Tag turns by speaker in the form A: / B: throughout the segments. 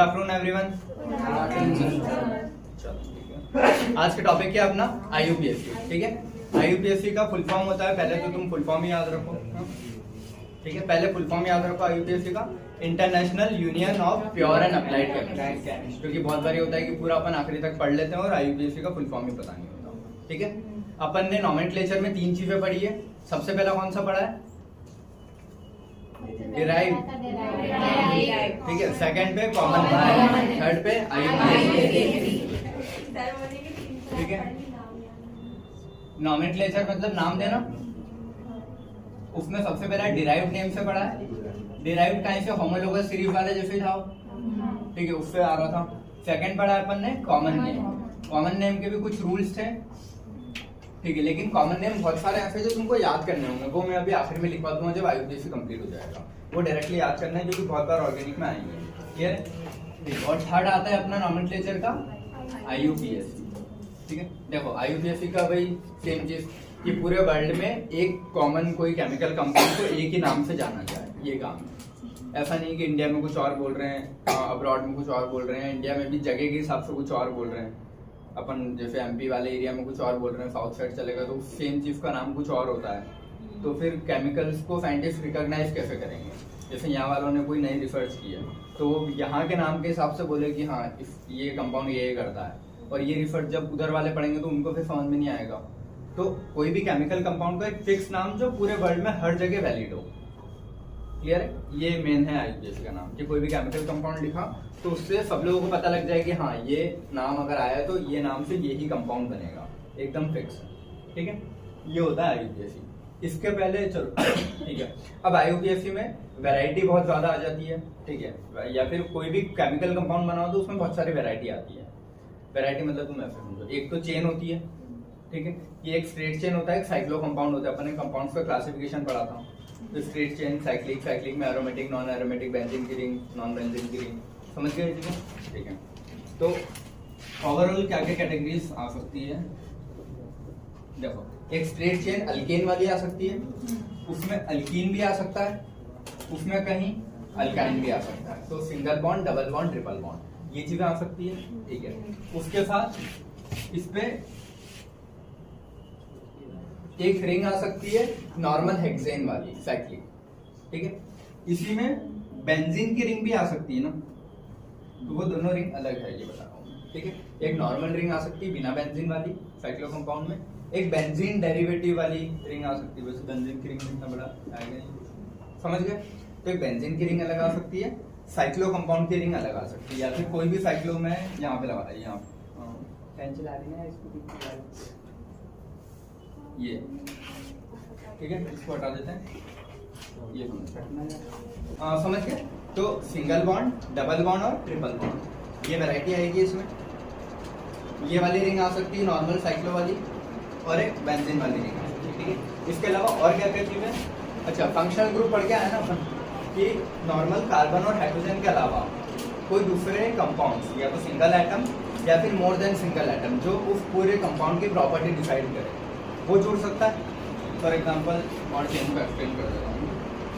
A: Afternoon everyone. आज का topic क्या अपना IUPAC। ठीक है, IUPAC का फुल फॉर्म होता है, पहले तो तुम फुल फॉर्म ही याद रखो। ठीक है, पहले फुल फॉर्म याद रखो IUPAC का, international union of pure and applied chemistry. क्योंकि बहुत बारी होता है कि पूरा अपन आखिरी तक पढ़ लेते हैं और IUPAC का फुल फॉर्म ही पता नहीं होता। ठीक है, अपन ने नोमेनक्लेचर में 3 चीजें पढ़ी है। सबसे पहला कौन सा पढ़ा है? डिराइव। ठीक है, सेकंड पे कॉमन, थर्ड पे IUPAC। ठीक है, नोमेनक्लेचर मतलब नाम देना। उसमें सबसे पहला डिराइव्ड नेम से पढ़ा है। डिराइव्ड कहीं से? होमोलोगस सीरीज वाले जैसे था। ठीक है, उससे आ रहा था। सेकंड पढ़ा है अपन ने कॉमन नेम। कॉमन नेम के भी कुछ रूल्स थे। ठीक है, लेकिन कॉमन नेम बहुत सारे ऐसे जो तुमको याद करने होंगे, वो मैं अभी आखिर में लिखवा दूंगा जब IUPAC कंप्लीट हो जाएगा। वो डायरेक्टली याद करना है, जो कि बहुत बार ऑर्गेनिक में आएंगे। क्लियर? और थर्ड आता है अपना नोमेनक्लेचर का IUPAC। ठीक है, देखो IUPAC का भाई सेम चीज कि पूरे वर्ल्ड में एक कॉमन कोई केमिकल कंपाउंड को एक ही नाम से जाना जाए, ये काम है। ऐसा नहीं कि इंडिया में कुछ और बोल रहे हैं, अब्रॉड में कुछ और बोल रहे हैं, इंडिया में भी जगह के हिसाब से कुछ और बोल रहे हैं। अपन जैसे MP वाले एरिया में कुछ और बोल रहे हैं, साउथ साइड चलेगा तो सेम चीज का नाम कुछ और होता है। तो फिर केमिकल्स को साइंटिस्ट रिकॉग्नाइज कैसे करेंगे? जैसे यहाँ वालों ने कोई नई रिसर्च की है तो यहाँ के नाम के हिसाब से बोले कि हाँ ये कंपाउंड ये करता है, और ये रिसर्च जब उधर वाले पढ़ेंगे तो उनको फिर समझ में नहीं आएगा। तो कोई भी केमिकल कंपाउंड का एक फिक्स नाम जो पूरे वर्ल्ड में हर जगह वैलिड हो। क्लियर है? ये मेन है IUPAC का नाम कि कोई भी केमिकल कंपाउंड लिखा तो उससे सब लोगों को पता लग जाए कि हाँ ये नाम अगर आया तो ये नाम से यही कंपाउंड बनेगा, एकदम फिक्स। ठीक है, ये होता है IUPAC। इसके पहले चलो ठीक है, अब IUPAC में वैरायटी बहुत ज्यादा आ जाती है। ठीक है, या फिर कोई भी केमिकल कंपाउंड बनाओ तो उसमें बहुत सारी वैरायटी आती है। वैरायटी मतलब तुम ऐसे समझो, एक तो चेन होती है। ठीक है, ये एक स्ट्रेट चेन होता है, एक साइक्लो कंपाउंड होता है। अपन ने कंपाउंड्स का क्लासिफिकेशन पढ़ा था। तो स्ट्रेट चेन, साइक्लिक, साइक्लिक में एरोमेटिक, नॉन एरोमेटिक, बेंजीन की रिंग, नॉन बेंजीन की रिंग। समझ गए? ठीक है, तो ओवरऑल क्या क्या कैटेगरीज आ सकती है? देखो, एक स्ट्रेट चेन अल्केन वाली आ सकती है, उसमें अल्कीन भी आ सकता है, उसमें कहीं अल्काइन भी आ सकता है। तो single bond, double bond, triple bond, ये चीजें आ सकती है। ठीक है, उसके साथ इस पे एक रिंग आ सकती है नॉर्मल हेक्सेन वाली, साइक्लिक। ठीक है, इसी में बेंजीन की रिंग भी आ सकती है ना, तो वो दोनों रिंग अलग है, ये बता रहा हूँ। ठीक है, एक नॉर्मल रिंग आ सकती है बिना बेंजीन वाली साइक्लो कंपाउंड में, एक बेंजीन डेरिवेटिव वाली रिंग आ सकती है। वैसे बेंजीन की रिंग इतना बड़ा आएगा, समझ गए? तो एक बेंजीन की रिंग अलग आ सकती है, साइक्लो कंपाउंड की रिंग अलग आ सकती है, या फिर कोई भी साइक्लो में यहाँ पे लगा है, यहाँ पेंसिल आ रही है इसको, ये। ठीक है, इसको हटा देते हैं, ये समझ गए? तो सिंगल बॉन्ड, डबल बॉन्ड और ट्रिपल बॉन्ड, ये वैरायटी आएगी इसमें। ये वाली रिंग आ सकती है नॉर्मल साइक्लो वाली, और एक बेंजीन वाली रिंग आ सकती है। ठीक है, इसके अलावा और क्या क्या चीजें? अच्छा, फंक्शनल ग्रुप पढ़ के आया ना अपन कि नॉर्मल कार्बन और हाइड्रोजन के अलावा कोई दूसरे कंपाउंड्स, या तो सिंगल एटम या फिर मोर देन सिंगल एटम, जो उस पूरे कंपाउंड की प्रॉपर्टी डिसाइड करे, वो जुड़ सकता है। फॉर एग्जाम्पल और चेन को एक्सप्लेन कर देता हूँ।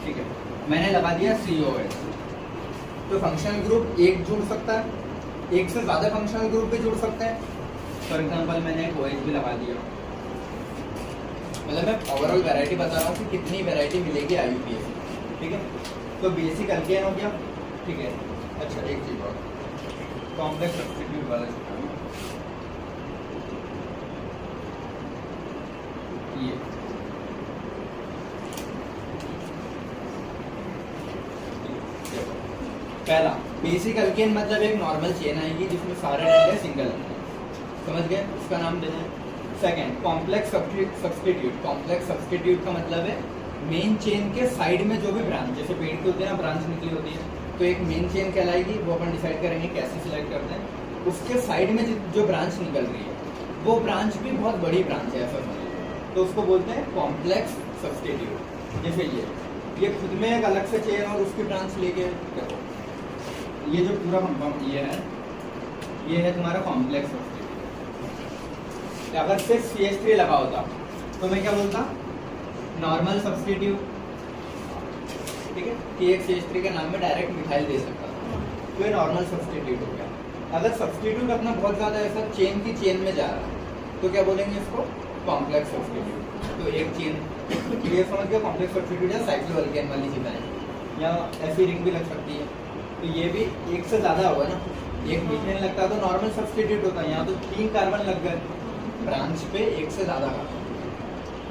A: ठीक है, मैंने लगा दिया COS, तो फंक्शनल ग्रुप एक जुड़ सकता है, एक से ज्यादा फंक्शनल ग्रुप भी जुड़ सकते हैं। फॉर एग्जाम्पल मैंने एक OH भी लगा दिया। मतलब मैं ओवरऑल वैरायटी बता रहा हूँ कि कितनी वैरायटी मिलेगी IUPAC। ठीक है, तो बेसिक अल्केन हो गया। ठीक है, अच्छा एक चीज और, कॉम्प्लेक्स सब्स्टिट्यूट वाला ये पहला बेसिक अल्केन मतलब एक नॉर्मल चेन आएगी जिसमें सारे डंडे सिंगल होंगे। समझ गए? उसका नाम दे दें। Second, complex substitute. Complex substitute का मतलब है मेन चेन के साइड में जो भी ब्रांच, जैसे पेड़ के होते हैं ना, ब्रांच निकली होती है, तो एक मेन चेन कहलाएगी। वो अपन डिसाइड करेंगे कैसे सिलेक्ट करते हैं। उसके साइड में जो ब्रांच निकल रही है वो ब्रांच भी बहुत बड़ी ब्रांच है, ऐसा समझिए, तो उसको बोलते हैं कॉम्प्लेक्स सब्स्टिट्यूट। जैसे ये खुद में एक अलग से चेन और उसकी ब्रांच लेके, देखो ये जो पूरा कंपाउंड ये है तुम्हारा कॉम्प्लेक्स सब्स्टिट्यूट। अगर सिर्फ CH3 लगा होता तो मैं क्या बोलता? Normal substitute. ठीक है, कि एक CH3 के नाम में डायरेक्ट मिथाइल दे सकता था। तो ये नॉर्मल सब्स्टिट्यूट हो गया। अगर सब्स्टिट्यूट अपना बहुत ज्यादा ऐसा चेन की चेन में जा रहा है तो क्या बोलेंगे इसको? Complex substitute. तो एक चेन ये समझ गया, कॉम्प्लेक्स सब्स्टिट्यूट या साइक्लोअल्केन वाली चीजें हैं, या ऐसी रिंग भी लग सकती है। तो ये भी एक से ज्यादा होगा ना, एक मीथेन लगता तो नॉर्मल सब्स्टिट्यूट होता है, यहाँ तो 3 कार्बन लग गए ब्रांच पे, एक से ज्यादा कार्बन।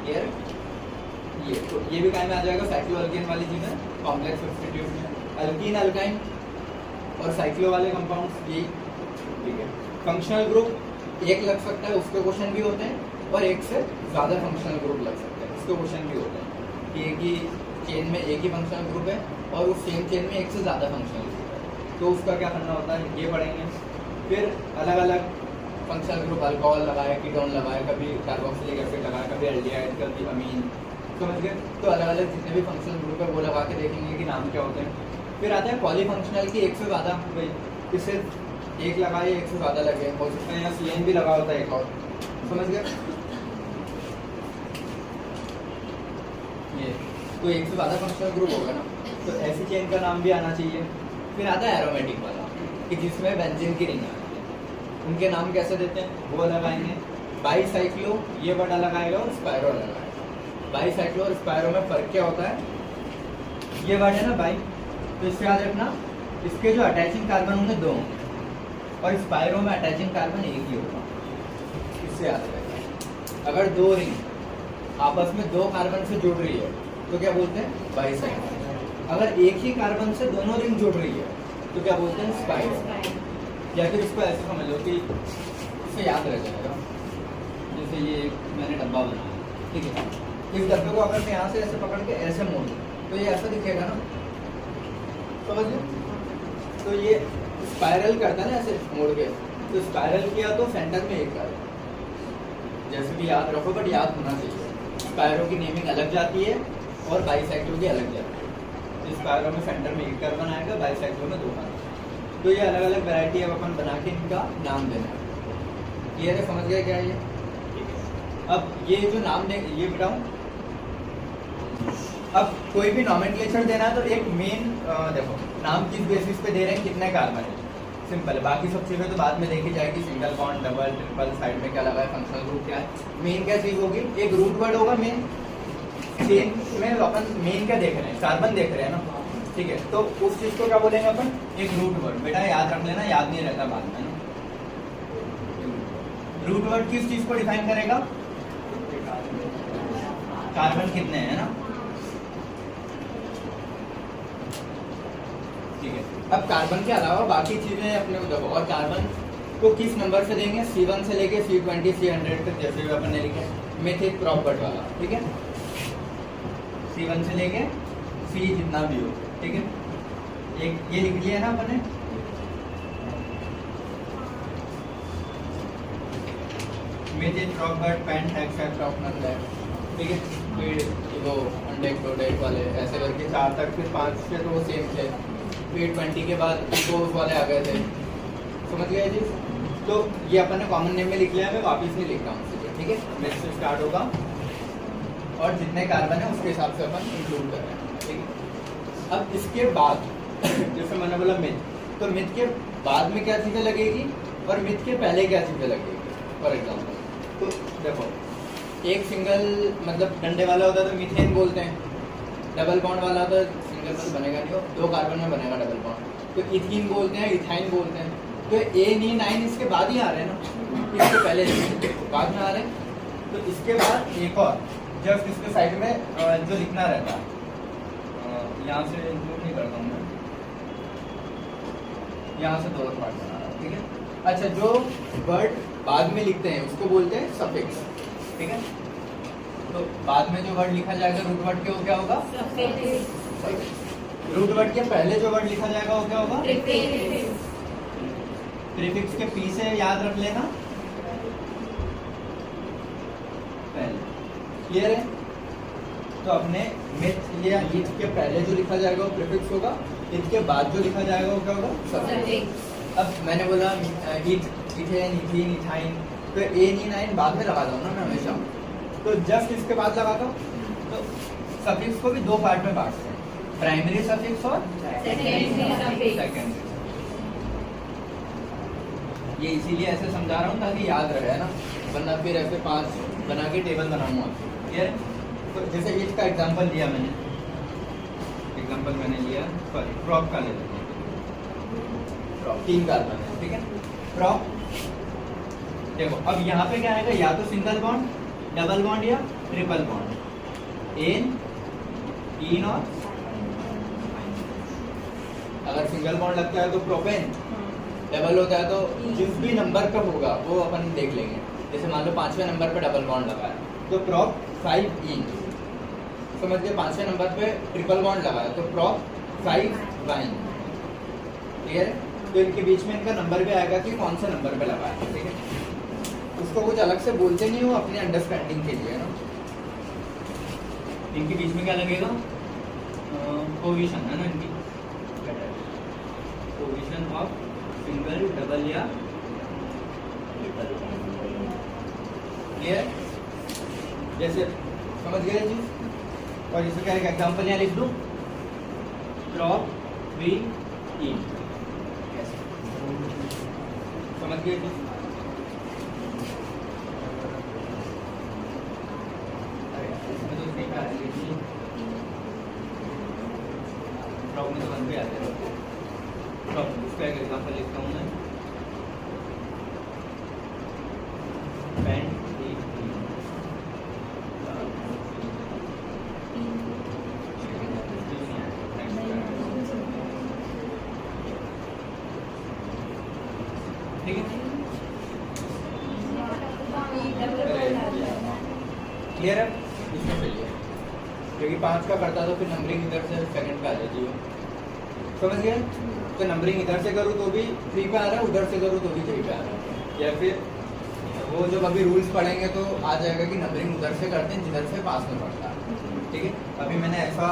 A: ये तो ये भी काम में आ जाएगा साइक्लोअल्केन वाली चीजें, कॉम्प्लेक्स सब्स्टिट्यूट में। अल्कीन, अल्काइन और साइक्लो वाले कंपाउंड्स ये ठीक है। फंक्शनल ग्रुप एक लग सकता है, उसके क्वेश्चन भी होते हैं, और एक से ज्यादा फंक्शनल ग्रुप लग सकते हैं, उसके क्वेश्चन भी होते हैं कि एक ही चेन में एक ही फंक्शनल ग्रुप है और उस सेम चेन में एक से ज्यादा फंक्शनल ग्रुप है, तो उसका क्या करना होता है ये पढ़ेंगे। फिर अलग अलग फंक्शनल ग्रुप, अल्कोहल लगाए, कीटोन लगाए, कभी कार्बोक्सिलिक एसिड लगाए, कभी एल्डिहाइड, कभी अमीन, समझ गए? तो अलग अलग जितने भी फंक्शनल ग्रुप है वो लगा के देखेंगे कि नाम क्या होते हैं। फिर आता है पॉलीफंक्शनल की एक से ज्यादा, भाई इससे एक लगाए एक से ज्यादा लगे, हो सकता है यहाँ CN भी लगा होता है एक और, समझ गए? ये तो एक से ज्यादा फंक्शनल ग्रुप होगा ना, तो ऐसी चेन का नाम भी आना चाहिए। फिर आता है एरोमेटिक वाला कि जिसमें बेंजीन की रिंग आती है, उनके नाम कैसे देते हैं वो लगाएंगे। बाईसाइक्लो ये वर्ड अलग आएगा और स्पायरो अलग आएगा। बाईसाइक्लो और स्पायरो में फर्क क्या होता है? ये वर्ड है ना बाई, तो इससे याद रखना इसके जो अटैचिंग कार्बन होंगे 2 होंगे और स्पायरो में अटैचिंग कार्बन एक ही होगा, इससे याद रखना। अगर 2 रिंग आपस में 2 कार्बन से जुड़ रही है तो क्या बोलते हैं? बाईसाइक्लो। अगर एक ही कार्बन से दोनों रिंग जुड़ रही है तो क्या बोलते हैं? स्पायरो। या फिर इसको ऐसे समझ लो कि इससे याद रह जाएगा, जैसे ये मैंने डब्बा बनाया, ठीक है, इस डब्बे को अगर मैं यहाँ से ऐसे पकड़ के ऐसे मोड़ दूँ तो ये ऐसा दिखेगा ना, समझ लो? तो ये स्पाइरल करता है ना ऐसे मोड़ के, तो स्पाइरल किया तो सेंटर में एक कार्बन, जैसे भी याद रखो, बट याद होना चाहिए। स्पायरो की नेमिंग अलग जाती है और बाईसाइक्लो की अलग जाती है। तो स्पायरो में सेंटर में एक कार्बन आएगा, बाईसाइक्लो में 2 कार्बन। तो ये अलग अलग वैरायटी है, अपन बना के इनका नाम देना है। ये समझ गए क्या ये? ठीक है। अब ये जो नाम दे ये बताऊं, अब कोई भी नॉमेनक्लेचर देना है तो एक मेन देखो नाम किस बेसिस पे दे रहे हैं, कितने कार्बन है, सिंपल है। बाकी सब चीजें तो बाद में देखी जाएगी, single bond, double, triple, side में क्या लगा है, फंक्शनल ग्रुप क्या है। मेन क्या चीज होगी? एक रूट वर्ड होगा मेन। चेन में अपन मेन क्या देख रहे हैं? कार्बन देख रहे हैं ना, ठीक है। तो उस चीज को क्या बोलेंगे अपन? एक रूट वर्ड। बेटा याद रख लेना, याद नहीं रहता बाद में ना। रूट वर्ड किस चीज को डिफाइन करेगा? कार्बन कितने हैं ना, ठीक है। अब कार्बन के अलावा बाकी चीजें अपने को देखो, और कार्बन को किस नंबर से देंगे? C1 से लेके C20 C100 तक, जैसे भी अपन ने लिखा है मिथिक प्रॉपर्ट वाला, ठीक है। C1 से लेके C जितना भी हो, ठीक है। एक ये लिख लिया ना अपन ने, मिथिक प्रॉपर्ट, पेंट, हेक्साक्टोनल, ठीक है। फिर वो अनडेक्टोडेट वाले ऐसे करके 4 तक, फिर 5 से तो वो सेम थे, फिर 20 के बाद वो वाले आ गए थे, समझ गए जी। तो ये अपन ने कॉमन नेम में लिख लिया है, मैं वापस नहीं लिख रहा हूँ, ठीक है। मिथ से स्टार्ट होगा और जितने कार्बन है उसके हिसाब से अपन इंक्लूड कर रहे हैं, ठीक है। अब इसके बाद जैसे मैंने बोला मिथ, तो मिथ के बाद में क्या चीज़ें लगेगी और मिथ के पहले क्या चीज़ें लगेगी। फॉर एग्जाम्पल तो देखो, एक सिंगल मतलब डंडे वाला होता है तो मीथेन बोलते हैं, डबल बॉन्ड वाला होता है सिंगल में तो बनेगा नहीं, 2 कार्बन में बनेगा डबल बॉन्ड, तो इथीन बोलते हैं, इथाइन बोलते हैं। तो A9 इसके बाद ही आ रहे हैं ना, इसके पहले बाद में आ रहे हैं। तो इसके बाद एक और जस्ट इसके साइड में जो लिखना रहता है, यहाँ से इंक्लूड नहीं करता हूँ मैं, यहाँ से 2 पार्ट बना रहा हूँ, ठीक है। अच्छा, जो वर्ड बाद में लिखते हैं उसको बोलते हैं सफिक्स, ठीक है। तो बाद में जो वर्ड लिखा जाएगा रूट वर्ड के वो क्या होगा? रूट वर्ड के पहले जो वर्ड लिखा जाएगा वो क्या होगा? प्रीफिक्स के पी से याद रख लेना पहले, क्लियर है। तो अपने मिथ या ईथ के पहले जो लिखा जाएगा वो प्रीफिक्स होगा, ईथ के बाद जो लिखा जाएगा वो क्या होगा? सफिक्स। अब मैंने बोला ईथ, इथेन, इथीन, इथाइन, तो A9 बाद में लगाता हूँ ना मैं हमेशा, तो जस्ट इसके बाद लगाता हूँ। तो सफिक्स को भी 2 पार्ट में बांटते हैं, प्राइमरी सफिक्स और सेकेंडरी। ये इसीलिए ऐसे समझा रहा हूँ ताकि याद रहे, है ना, वरना फिर ऐसे 5 बना के टेबल बनाऊंगा। क्लियर? तो जैसे इसका एग्जांपल लिया मैंने, सॉरी प्रॉप का ले लेते हैं। प्रॉप 3 कार्बन है, ठीक है। प्रॉप देखो, अब यहाँ पे क्या आएगा, या तो सिंगल बॉन्ड, डबल बॉन्ड या ट्रिपल बॉन्ड, एन, इन और अगर सिंगल बॉन्ड लगता है तो प्रोपेन, डबल होता है तो जिस भी नंबर का होगा वो अपन देख लेंगे। जैसे मान लो 5वें नंबर पे डबल बॉन्ड लगा है तो प्रॉप 5 इन, समझ गए। 5वें नंबर पे ट्रिपल बॉन्ड लगा है तो प्रॉप 5 वाइन। क्लियर है? तो इनके बीच में इनका नंबर भी आएगा कि कौन सा नंबर पे लगा है, ठीक है। उसको कुछ अलग से बोलते नहीं हो, अपनी अंडरस्टैंडिंग के लिए, ना। इनके बीच में क्या लगेगा, पोजीशन है ना, इनकी पोजीशन ऑफ सिंगल, डबल या ट्रिपल। क्लियर? जैसे समझ गए जी। और इसमें क्या एग्जांपल यहाँ लिख दूं, प्रॉप 3 इन, समझ गए जी। प्रॉप में तो 1 पे आते हैं। इसका एक एग्जांपल लिखता हूँ मैं, पेन ठीक है। क्लियर है? इसमें चलिए, क्योंकि 5 का करता तो फिर नंबरिंग इधर से सेकंड पे आ जाती है, समझ गए। तो नंबरिंग इधर से करूँ तो भी 3 पे आ रहा है, उधर से करूँ तो भी 3 पे आ रहा है। या फिर वो जब अभी रूल्स पढ़ेंगे तो आ जाएगा कि नंबरिंग उधर से करते हैं जिधर से पास में पड़ता है, ठीक है। अभी मैंने ऐसा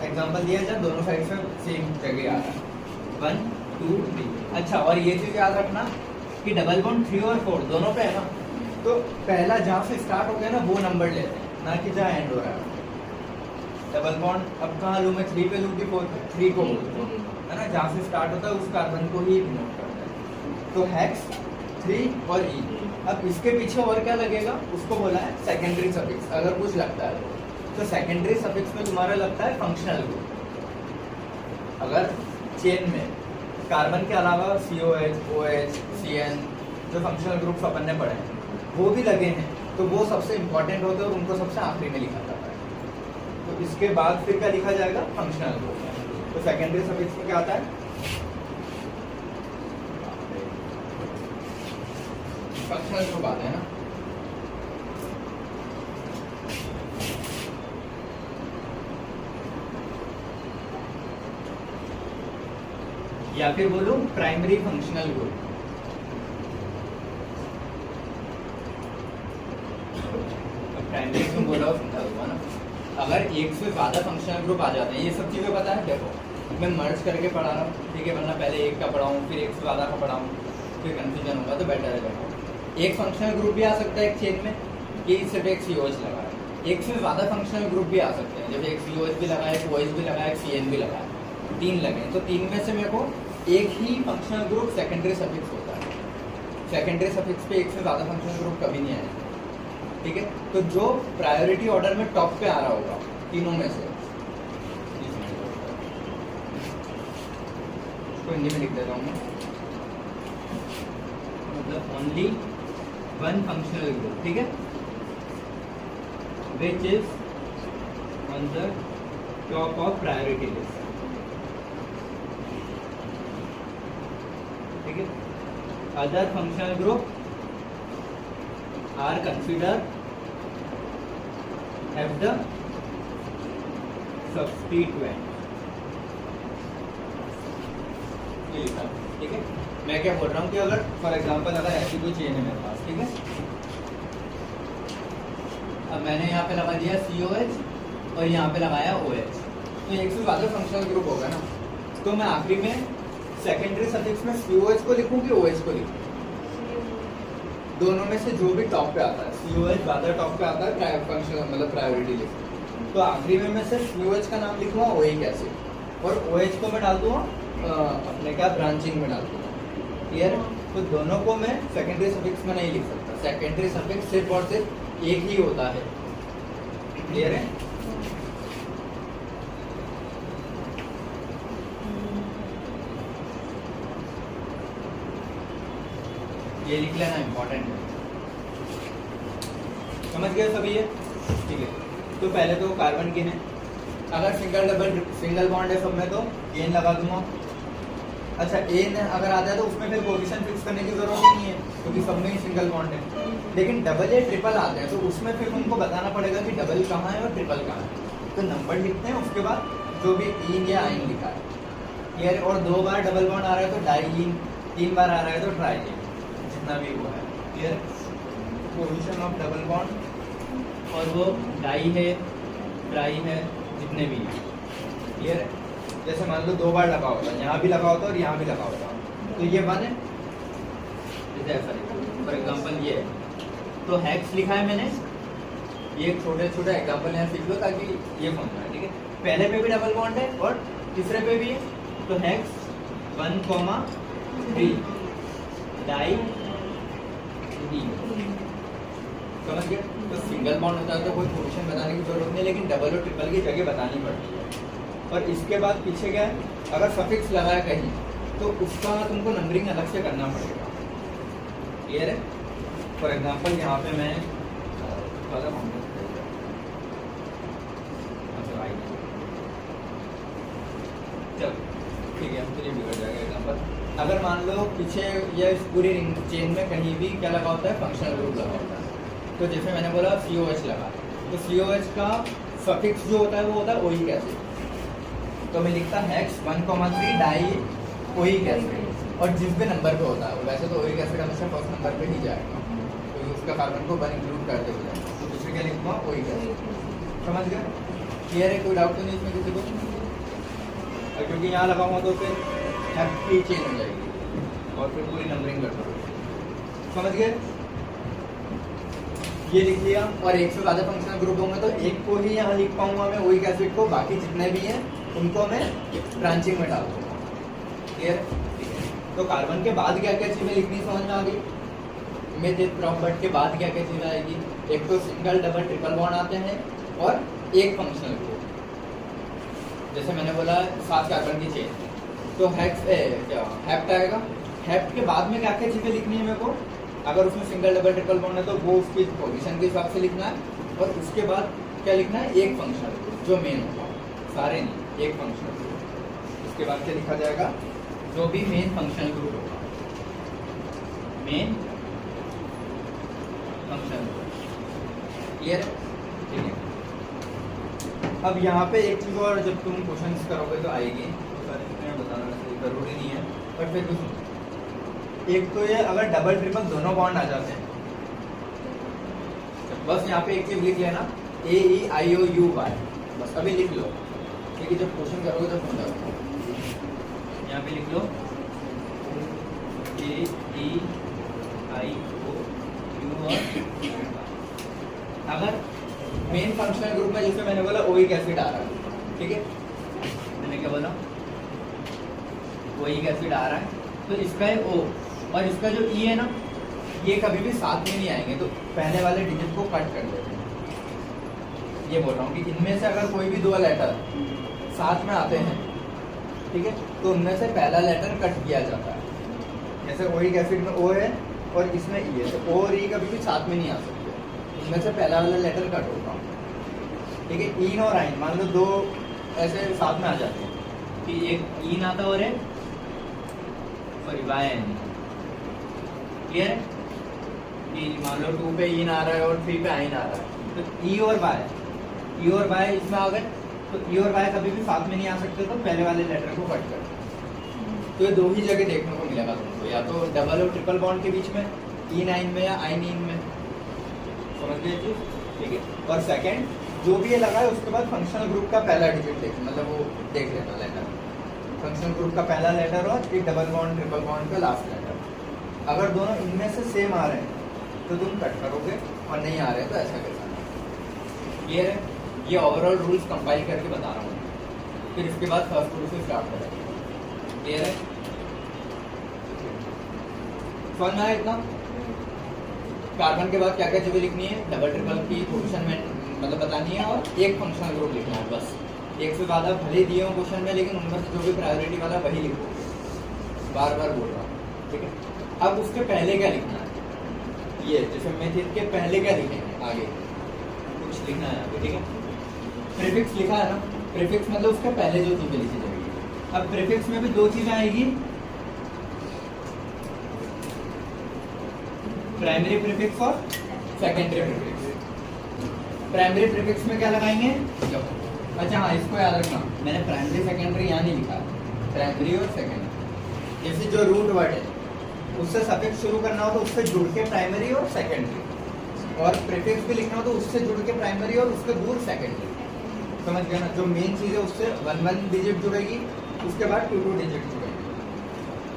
A: एग्जांपल दिया जब दोनों साइड से सेम जगह आ रहा है, 1 2 3। अच्छा, और ये चीज याद रखना कि डबल बॉन्ड 3 और 4 दोनों पे है ना, तो पहला जहाँ से स्टार्ट हो गया ना वो नंबर लेते हैं, ना कि जहाँ एंड हो रहा है। डबल बॉन्ड अब कहाँ लूँ मैं, 3 पे लूँ कि 4 पे? 3 को है ना, जहाँ से स्टार्ट होता है उस कार्बन को ही नोट करता है। तो हेक्स, 3 और ई। अब इसके पीछे और क्या लगेगा, उसको बोला है सेकेंडरी सफिक्स। अगर कुछ लगता है तो सेकेंडरी सफिक्स में तुम्हारा लगता है फंक्शनल ग्रुप। अगर चेन में कार्बन के अलावा COH, OH, CN जो फंक्शनल ग्रुप्स अपन ने पढ़े हैं वो भी लगे हैं तो वो सबसे इंपॉर्टेंट होते हैं और उनको सबसे आखिरी में लिखा जाता है। तो इसके बाद फिर क्या लिखा जाएगा, फंक्शनल ग्रुप। तो सेकेंडरी सफिक्स में क्या आता है, फंक्शनल ग्रुप आता है ना। या फिर बोलूं प्राइमरी फंक्शनल ग्रुप। प्राइमरी क्यों बोला समझा दूंगा ना। अगर एक से ज्यादा फंक्शनल ग्रुप आ जाते हैं, ये सब चीजें पता है, देखो मैं मर्ज करके पढ़ा रहा हूँ, ठीक है, वरना पहले एक का पढ़ाऊँ फिर एक से ज्यादा का पढ़ाऊँ फिर कंफ्यूजन होगा, तो बेटर है देखो एक फंक्शनल ग्रुप भी आ सकता है एक चेन में, कि सिर्फ एक COH लगा है। एक से ज्यादा फंक्शनल ग्रुप भी आ सकते हैं, जैसे एक COH भी लगा है, एक OH भी लगा है, एक CN भी लगा है, 3 लगे। तो 3 में से मेरे को एक ही फंक्शनल ग्रुप सेकेंडरी सफिक्स होता है। सेकेंडरी सफिक्स पे एक से ज्यादा फंक्शनल ग्रुप कभी नहीं आएगा, ठीक है। तो जो प्रायोरिटी ऑर्डर में टॉप पे आ रहा होगा तीनों में से, इसको हिंदी में लिख देता हूँ मैं, मतलब ओनली 1 फंक्शनल ग्रुप, ठीक है, which is on the top of priority list, ठीक है। Other functional group are consider as the substituent, ये लिखा, ठीक है। मैं क्या बोल रहा हूँ कि अगर फॉर एग्जांपल अगर ऐसी कोई चेन है मेरे पास, ठीक है, अब मैंने यहाँ पे लगा दिया COH और यहाँ पे लगाया OH, तो एक से ज्यादा फंक्शनल ग्रुप होगा ना, तो मैं आखिरी में सेकेंडरी सफिक्स में COH को लिखूं कि OH को लिखूं, दोनों में से जो भी टॉप पे आता है, COH ज्यादा टॉप पे आता है फंक्शनल मतलब प्रायोरिटी लिस्ट, तो आखिरी में मैं सिर्फ COH का नाम लिखूंगा OH एसिड, और OH को मैं डाल दूंगा अपने क्या ब्रांचिंग में डाल दूंगा, क्लियर है? तो दोनों को मैं सेकेंडरी सफिक्स में नहीं लिख सकता, सेकेंडरी सफिक्स सिर्फ और सिर्फ एक ही होता है। क्लियर है? ये लिख लेना इंपॉर्टेंट है, समझ गए सभी ये? ठीक है, तो पहले तो कार्बन के हैं, अगर सिंगल बॉन्ड है सब में तो एन लगा दूंगा। अच्छा एन अगर आता है तो उसमें फिर पोजीशन फिक्स करने की जरूरत ही नहीं है क्योंकि सब में ही सिंगल बॉन्ड है। लेकिन डबल या ट्रिपल आते हैं तो उसमें फिर उनको बताना पड़ेगा कि डबल कहाँ है और ट्रिपल कहाँ है। तो नंबर लिखते हैं, उसके बाद जो भी इन या आइन लिखा है, क्लियर? और 2 बार डबल बॉन्ड आ रहा है तो डाई इन, 3 बार आ रहा है तो ट्राई इन, जितना भी वो है। Clear? Position of double bond और वो डाई है, ट्राई है, जितने भी हैं। क्लियर है? जैसे मान लो 2 बार लगा होता है, यहाँ भी लगा होता है और यहाँ भी लगा होता है, तो ये वन है, जैसे ऐसा फॉर एग्जाम्पल ये है। तो हेक्स लिखा है मैंने, ये छोटे छोटे एग्जाम्पल यहाँ सीख लो ताकि ये समझ में आए। ठीक है, पहले पे भी डबल बॉन्ड है और तीसरे पे भी है, तो हेक्स 1,3 डाई डी, समझ गए? तो सिंगल बॉन्ड होता है तो कोई पोजीशन बताने की जरूरत नहीं, लेकिन डबल और ट्रिपल की जगह बतानी पड़ती है। और इसके बाद पीछे क्या है, अगर सफिक्स लगा है कहीं तो उसका तुमको नंबरिंग अलग से करना पड़ेगा। क्लियर है? फॉर एग्जाम्पल यहाँ पे मैं चलो ठीक है, हमको ये बिगड़ जाएगा एग्जाम्पल। अगर मान लो पीछे या इस पूरी रिंग चेन में कहीं भी क्या लगा होता है, फंक्शनल ग्रुप लगा होता है। तो जैसे मैंने बोला COH लगा, तो COH का सफिक्स जो होता है वो होता है ओइक एसिड। तो मैं लिखता हेक्स 1,3 डाई ओइक एसिड, और जिस भी नंबर पे होता है, वैसे तो ओइक एसिड हमेशा फर्स्ट नंबर पे ही जाएगा, तो उसका कार्बन को 1 इंक्लूड करते हुए, तो दूसरे क्या लिखूंगा ओइक एसिड। समझ गए? क्लियर है? कोई डाउट तो नहीं इसमें किसी को? और क्योंकि यहाँ लगाऊंगा तो फिर हैप्पी चेंज हो जाएगी और फिर पूरी नंबरिंग कर दो। समझ गए? ये लिख लिया, और एक से ज़्यादा फंक्शनल ग्रुप होंगे तो एक को ही यहाँ लिख पाऊंगा मैं ओइक एसिड को, बाकी जितने भी हैं उनको मैं ब्रांचिंग में डाल दूंगा। क्लियर? तो कार्बन के बाद क्या क्या चीज़ें लिखनी समझ में आ गई? मैं देख रहा हूँ, बट के बाद क्या क्या चीज़ें आएगी? एक तो सिंगल डबल ट्रिपल बॉन्ड आते हैं और एक फंक्शनल ग्रुप। जैसे मैंने बोला 7 कार्बन की चेन, तो हेप्ट आएगा। हेप्ट के बाद में क्या क्या चीज़ें लिखनी है मेरे को? अगर उसमें सिंगल डबल ट्रिपल बॉन्ड है तो वो उसकी पोजीशन के हिसाब से लिखना है, और उसके बाद क्या लिखना है? एक फंक्शनल ग्रुप जो मेन होगा, सारे नहीं, एक फंक्शनल ग्रुप। उसके बाद क्या लिखा जाएगा? जो भी मेन फंक्शनल ग्रुप होगा, मेन फंक्शनल ग्रुप। क्लियर है? ठीक है। अब यहाँ पे एक चीज़ और, जब तुम क्वेश्चंस करोगे तो आएगी, बताना जरूरी नहीं है, पर फिर कुछ एक तो ये अगर डबल ट्रिपल दोनों बॉन्ड आ जाते हैं, बस यहाँ पे एक चीज लिख लेना AEIOUY, बस अभी लिख लो, क्योंकि जब क्वेश्चन करोगे तो समझा। यहाँ पे लिख लो AEIOU। अगर मेन फंक्शनल ग्रुप में जैसे मैंने बोला ओइक एसिड आ रहा है, ठीक है, मैंने क्या बोला? ओइक एसिड आ रहा है, तो इसका है O, और इसका जो E है ना, ये कभी भी साथ में नहीं आएंगे, तो पहले वाले डिजिट को कट कर देते हैं। ये बोल रहा हूँ कि इनमें से अगर कोई भी 2 लेटर साथ में आते हैं, ठीक है, तो उनमें से पहला लेटर कट किया जाता है। जैसे ओइक एसिड में O है और इसमें E है, तो O और E कभी भी साथ में नहीं आ सकते, इनमें से पहला वाला लेटर कट होगा। ठीक है, इन और आइन मान लो 2 ऐसे साथ में आ जाते हैं कि एक इन आता और एक वाई। क्लियर है? कि मान लो 2 पे इन आ रहा है और 3 पे आइन आ रहा है, तो ई और वाई इसमें आ गए, तो ई और वाई कभी भी साथ में नहीं आ सकते, तो पहले वाले लेटर को कट कर। तो ये 2 ही जगह देखने को मिलेगा तुमको, या तो डबल और ट्रिपल बॉन्ड के बीच में, इन आइन में या आइन इन में। समझ गए चीज? ठीक है। और सेकंड जो भी ये लगा है उसके बाद फंक्शनल ग्रुप का पहला डिजिट देख, मतलब वो देख लेना लेटर, फंक्शनल ग्रुप का पहला लेटर और फिर डबल बॉन्ड ट्रिपल बॉन्ड का लास्ट लेटर। अगर दोनों इनमें से सेम आ रहे हैं तो तुम कट करोगे, और नहीं आ रहे तो ऐसा करना। क्लियर है? ये ओवरऑल रूल्स कंपाइल करके बता रहा हूँ, फिर इसके बाद फर्स्ट रूल से स्टार्ट करेंगे। क्लियर है? समझ में आया इतना? कार्बन के बाद क्या क्या चीजें लिखनी है, डबल ट्रिपल की पोजीशन में मतलब बतानी है, और एक फंक्शनल ग्रुप लिखना है बस। एक से ज्यादा भले दिए हो क्वेश्चन में, लेकिन उनमें से जो भी प्रायोरिटी वाला वही लिखो, बार बार बोल रहा हूँ, ठीक है। अब उसके पहले क्या लिखना है, ये जैसे मेथिड के पहले क्या लिखेंगे, आगे कुछ लिखना है आगे, ठीक है। प्रीफिक्स लिखा है ना, प्रीफिक्स मतलब उसके पहले जो चीजें लिखी जाएगी। अब प्रीफिक्स में भी दो चीजें आएगी, प्राइमरी प्रीफिक्स और सेकेंडरी प्रीफिक्स। प्राइमरी प्रीफिक्स में क्या लगाएंगे, अच्छा हाँ इसको याद रखना, मैंने प्राइमरी सेकेंडरी यहाँ नहीं लिखा, प्राइमरी और सेकेंडरी। जैसे जो रूट वर्ड है उससे सफिक्स शुरू करना हो तो उससे जुड़ के प्राइमरी और सेकेंडरी, और प्रीफिक्स भी लिखना हो तो उससे जुड़ के प्राइमरी और उसके दूर सेकेंडरी। समझ गया ना? जो मेन चीज है उससे 1 डिजिट जुड़ेगी, उसके बाद 2 डिजिट जुड़ेगी।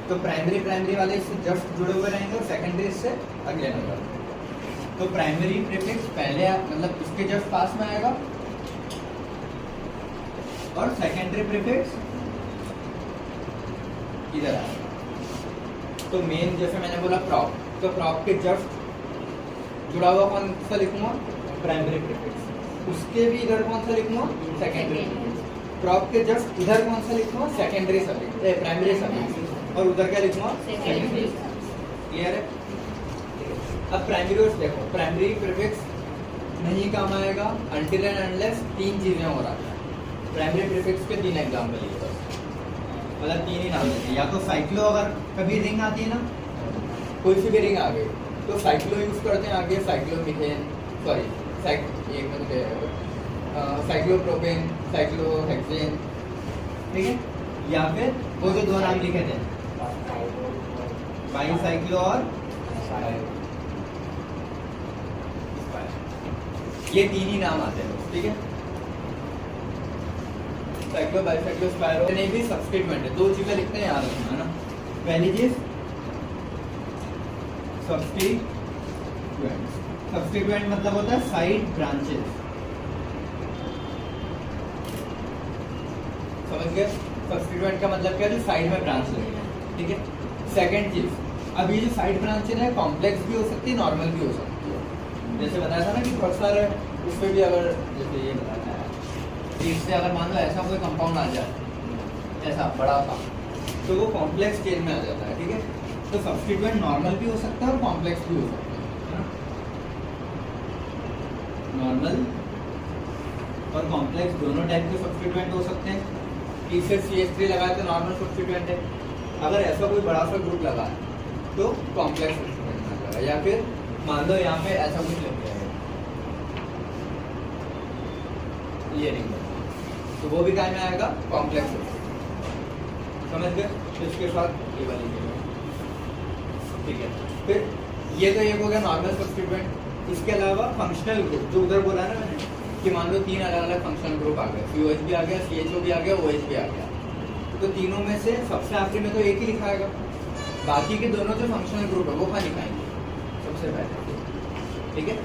A: तो प्राइमरी वाले इससे जस्ट जुड़े हुए रहेंगे और सेकेंडरी इससे अगले नंबर। तो प्राइमरी प्रीफिक्स पहले मतलब इसके जस्ट पास में आएगा, और सेकेंडरी प्रीफिक्स इधर आएगा। तो मेन जैसे मैंने बोला प्रॉप, तो प्रॉप के जस्ट जुड़ा हुआ कौन सा लिखूंगा, प्राइमरी प्रीफिक्स। उसके भी इधर कौन सा लिखूंगा, सेकेंडरी। प्रॉप के जस्ट इधर कौन सा लिखूंगा, सेकेंडरी सफिक्स, प्राइमरी सफिक्स, और उधर क्या लिखूंगा, सेकेंडरी। क्लियर है? अब प्राइमरी वर्ड्स देखो, प्राइमरी प्रीफिक्स नहीं काम आएगा अनटिल एंड अनलेस 3 चीजें हो रहा है। प्राइमरी प्रीफिक्स के 3 एग्जाम्पल लिए बस, मतलब 3 ही नाम लेते। या तो साइक्लो, अगर कभी रिंग आती है ना, कोई सी भी रिंग आ गई तो साइक्लो यूज करते हैं आगे, साइक्लोमीथेन, सॉरी साइक्लोप्रोपेन, साइक्लोहेक्सेन, ठीक है। या फिर वो जो 2 नाम लिखे थे, बाईसाइक्लो और ये 3 ही नाम आते हैं, ठीक है। साइक्लो, बाईसाइक्लो, स्पाइरो नहीं भी सब्स्टिट्यूएंट है। 2 चीजें लिखते हैं, याद रखना है ना। पहली चीज सब्स्टिट्यूएंट। सब्स्टिट्यूएंट मतलब होता है साइड ब्रांचेस, समझ गए? सब्स्टिट्यूएंट का मतलब क्या है, जो साइड में ब्रांच लगे, ठीक है। सेकंड चीज, अब ये जो साइड ब्रांचेस है कॉम्प्लेक्स भी हो सकती है, नॉर्मल भी हो सकती है। जैसे बताया था ना कि प्रोफेसर है, उसमें भी अगर जैसे ये बताया है, इससे अगर मान लो ऐसा कोई कंपाउंड आ जाए ऐसा बड़ा सा, तो वो कॉम्प्लेक्स चेन में आ जाता है, ठीक है। तो सब्स्टिट्यूएंट नॉर्मल भी हो सकता है और कॉम्प्लेक्स भी हो सकता है, नॉर्मल और कॉम्प्लेक्स दोनों टाइप के सब्स्टिट्यूएंट हो सकते हैं। टी से CH3 लगाए तो नॉर्मल सब्स्टिट्यूएंट है, अगर ऐसा कोई बड़ा सा ग्रुप लगा है तो कॉम्प्लेक्स सब्स्टिट्यूएंट लगा। या फिर मान लो यहाँ पे ऐसा कुछ लग गया है, ये रिंग, तो वो भी टाइम में आएगा कॉम्प्लेक्स, समझ गए? तो इसके साथ ये वाली, ठीक है। फिर ये तो एक हो गया नॉर्मल सब्स्टिट्यूएंट। इसके अलावा फंक्शनल ग्रुप, जो उधर बोला ना मैंने कि मान लो 3 अलग अलग फंक्शनल ग्रुप आ गए, COH भी आ गया, CHO भी आ गया, OH भी आ गया, तो तीनों में से सबसे आखिरी में तो एक ही लिखाएगा, बाकी के दोनों जो फंक्शनल ग्रुप है वो कहाँ लिखाएंगे, सबसे पहले, ठीक है।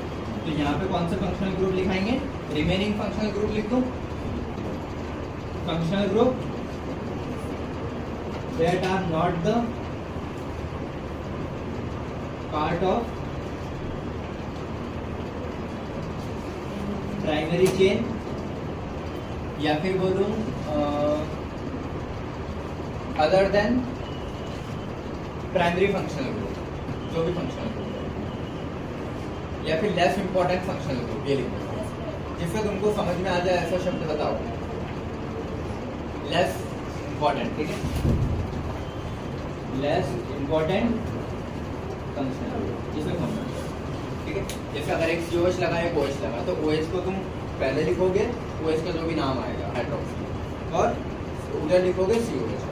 A: तो यहाँ पे कौन से फंक्शनल ग्रुप लिखाएंगे, रिमेनिंग फंक्शनल ग्रुप लिख दो। Functional group that are not the part of primary chain, या फिर बोलूं other than primary functional group, जो भी फंक्शनल ग्रुप है, या फिर लेस इंपॉर्टेंट फंक्शनल ग्रुप, ये लिखो जिससे तुमको समझ में आ जाए ऐसा शब्द बताओ, लेस इंपॉर्टेंट, ठीक है। लेस इंपॉर्टेंट फंक्शनल ग्रुप, जिसमें फंक्शन, ठीक है। जैसे अगर एक COH लगा, एक OH लगा, तो OH को तुम पहले लिखोगे, OH का जो भी नाम आएगा हाइड्रोक्सी, और उधर लिखोगे COH।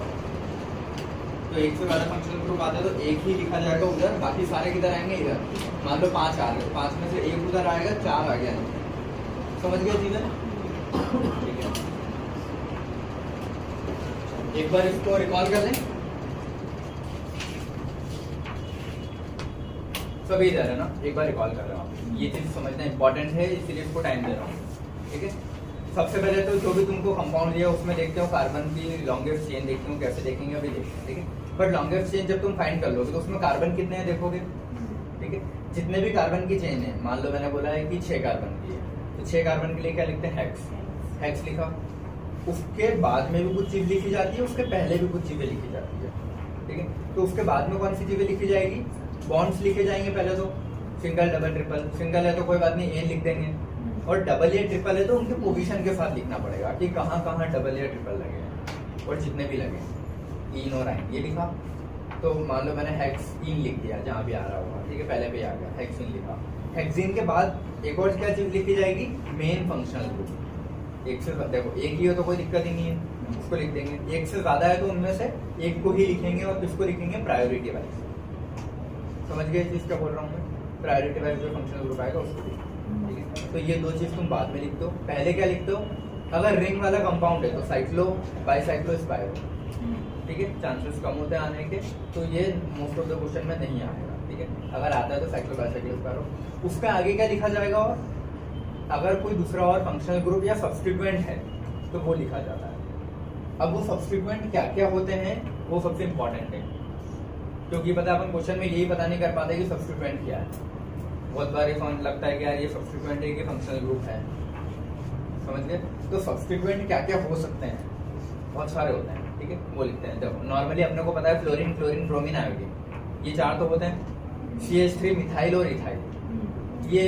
A: तो एक से ज्यादा फंक्शनल ग्रुप आता है तो एक ही लिखा जाएगा उधर, बाकी सारे किधर आएंगे, इधर। मान लो 5 आ गए, 5 में से एक उधर आएगा, 4 आ गया, समझ गए चीजें, ठीक है। एक बार इसको रिकॉल कर लें, सभी इधर है ना, एक बार रिकॉल कर रहा हूँ, ये चीज समझना इंपॉर्टेंट है, इसलिए इसको टाइम दे रहा हूँ, ठीक है। सबसे पहले तो जो भी तुमको कंपाउंड दिया उसमें देखते हो कार्बन की लॉन्गेस्ट चेन देखते हो, कैसे देखेंगे अभी देखते हैं, ठीक है। बट लॉन्गेस्ट चेन जब तुम फाइंड कर लोगे तो उसमें कार्बन कितने हैं देखोगे, ठीक है। जितने भी कार्बन की चेन है, मान लो मैंने बोला है कि 6 कार्बन की है, तो 6 कार्बन के लिए क्या लिखते हैं, हेक्स। हेक्स लिखा, उसके बाद में भी कुछ चीज लिखी जाती है, उसके पहले भी कुछ चीजें लिखी जाती है, ठीक है। तो उसके बाद में कौन सी चीजें लिखी जाएगी, बॉन्ड्स लिखे जाएंगे पहले तो, सिंगल डबल ट्रिपल। सिंगल है तो कोई बात नहीं, ए लिख देंगे, और डबल या ट्रिपल है तो उनके पोजीशन के साथ लिखना पड़ेगा कि कहाँ कहाँ डबल या ट्रिपल लगे हैं, और जितने भी लगे इन और आइन ये लिखा। तो मान लो मैंने हेक्सीन लिख दिया जहाँ भी आ रहा होगा, ठीक है, पहले पे आ गया हेक्सीन लिखा। हेक्सीन के बाद एक और क्या चीज लिखी जाएगी, मेन फंक्शनल ग्रुप। एक से देखो एक ही हो तो कोई दिक्कत ही नहीं है, उसको लिख देंगे। एक से ज्यादा है तो उनमें से एक को ही लिखेंगे, और किसको लिखेंगे, प्रायोरिटी वाइज। समझ गए चीज क्या बोल रहा हूँ मैं, प्रायोरिटी वाइज जो फंक्शनल ग्रुप आएगा उसको, ठीक है। तो ये दो चीज तुम बाद में लिख दो, पहले क्या लिख दो, अगर रिंग वाला कंपाउंड है तो साइक्लो, बाईसाइक्लो, स्पाइरो, ठीक है, चांसेस कम होते हैं आने के, तो ये मोस्ट ऑफ द क्वेश्चन में नहीं आएगा, ठीक है। अगर आता है तो साइक्लो, बाईसाइक्लो, स्पाइरो। उसका आगे क्या लिखा जाएगा, और अगर कोई दूसरा और फंक्शनल ग्रुप या सब्स्टिट्यूएंट है तो वो लिखा जाता है। अब वो सब्स्टिट्यूएंट क्या क्या होते हैं वो सबसे इंपॉर्टेंट है, क्योंकि पता है अपन क्वेश्चन में यही पता नहीं कर पाते कि सब्स्टिट्यूएंट क्या है। बहुत बार ये समझ लगता है कि यार ये सब्स्टिट्यूएंट है कि फंक्शनल ग्रुप है, समझ गए। तो सब्स्टिट्यूएंट क्या क्या हो सकते हैं, बहुत सारे होते हैं, ठीक है, वो लिखते हैं। देखो नॉर्मली अपने को पता है फ्लोरीन, क्लोरीन, ब्रोमीन, आयोडीन, ये 4 तो होते हैं। CH3 मिथाइल और इथाइल, ये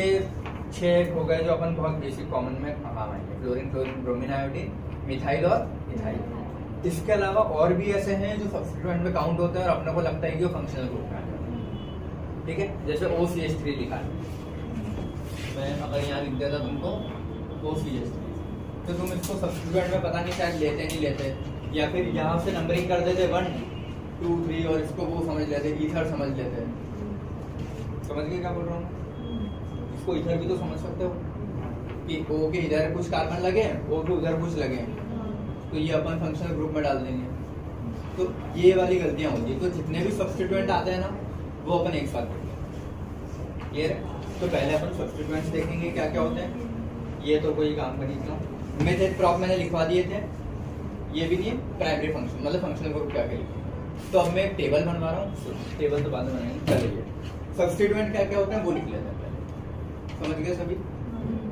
A: 6 हो गए जो अपन बहुत बेसिक कॉमन में काम आएंगे, fluorine, chlorine, bromine, iodine, methyl और इथाइल। इसके अलावा और भी ऐसे हैं जो सब्स्टिट्यूएंट में काउंट होते हैं और अपने को लगता है कि वो फंक्शनल ग्रुप में है, ठीक है। जैसे OCH3 लिखा है, मैं अगर यहाँ लिख देता तुमको OCH3, तो तुम इसको सब्स्टिट्यूएंट में पता नहीं शायद लेते नहीं लेते, या फिर यहाँ से नंबरिंग कर देते 1 2 3 और इसको वो समझ लेते, ईथर समझ लेते। समझ गए क्या बोल रहा हूँ, इसको ईथर भी तो समझ सकते हो कि O के इधर कुछ कार्बन लगे, O के उधर कुछ लगे, तो ये अपन फंक्शनल ग्रुप में डाल देंगे। तो ये वाली गलतियां होती है। तो जितने भी सब्स्टिट्यूएंट आते हैं ना वो अपन एक साथ देखेंगे, क्लियर है। तो पहले अपन सब्स्टिट्यूएंट्स देखेंगे क्या क्या होते हैं, ये तो कोई काम का नहीं था। मेथड प्रॉप मैंने लिखवा दिए थे, ये भी नहीं, प्राइमरी फंक्शन मतलब फंक्शनल ग्रुप क्या क्या लिखे। तो अब मैं एक टेबल बनवा रहा हूँ, टेबल तो बाद में बनाएंगे, चलिए सब्स्टिट्यूएंट क्या क्या होते हैं वो लिख लेते हैं पहले, समझ गए सभी,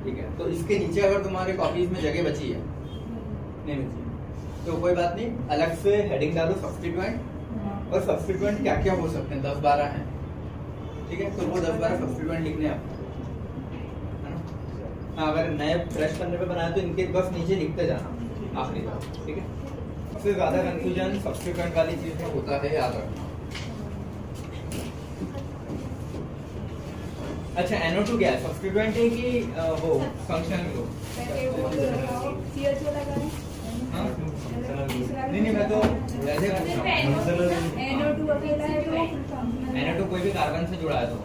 A: ठीक है। तो इसके नीचे अगर तुम्हारे कॉपीज में जगह बची है, नहीं बची तो कोई बात नहीं, अलग से हेडिंग डालो सब्स्टिट्यूएंट, और सब्स्टिट्यूएंट क्या क्या हो सकते हैं 10-12 हैं, ठीक है। तो वो 10-12 सब्स्टिट्यूएंट लिखने हैं आपको। हाँ, अगर नए फ्रेश करने पे बनाया तो इनके बस नीचे लिखते जाना आखिरी बार, ठीक है। सबसे ज्यादा कंफ्यूजन सब्स्टिट्यूएंट वाली चीज में होता है, याद रखना। अच्छा, NO2 क्या है, सब्स्टिट्यूएंट है कि वो फंक्शनल ग्रुप? नहीं मैं तो वैसे NO2 कोई भी कार्बन से जुड़ा है तो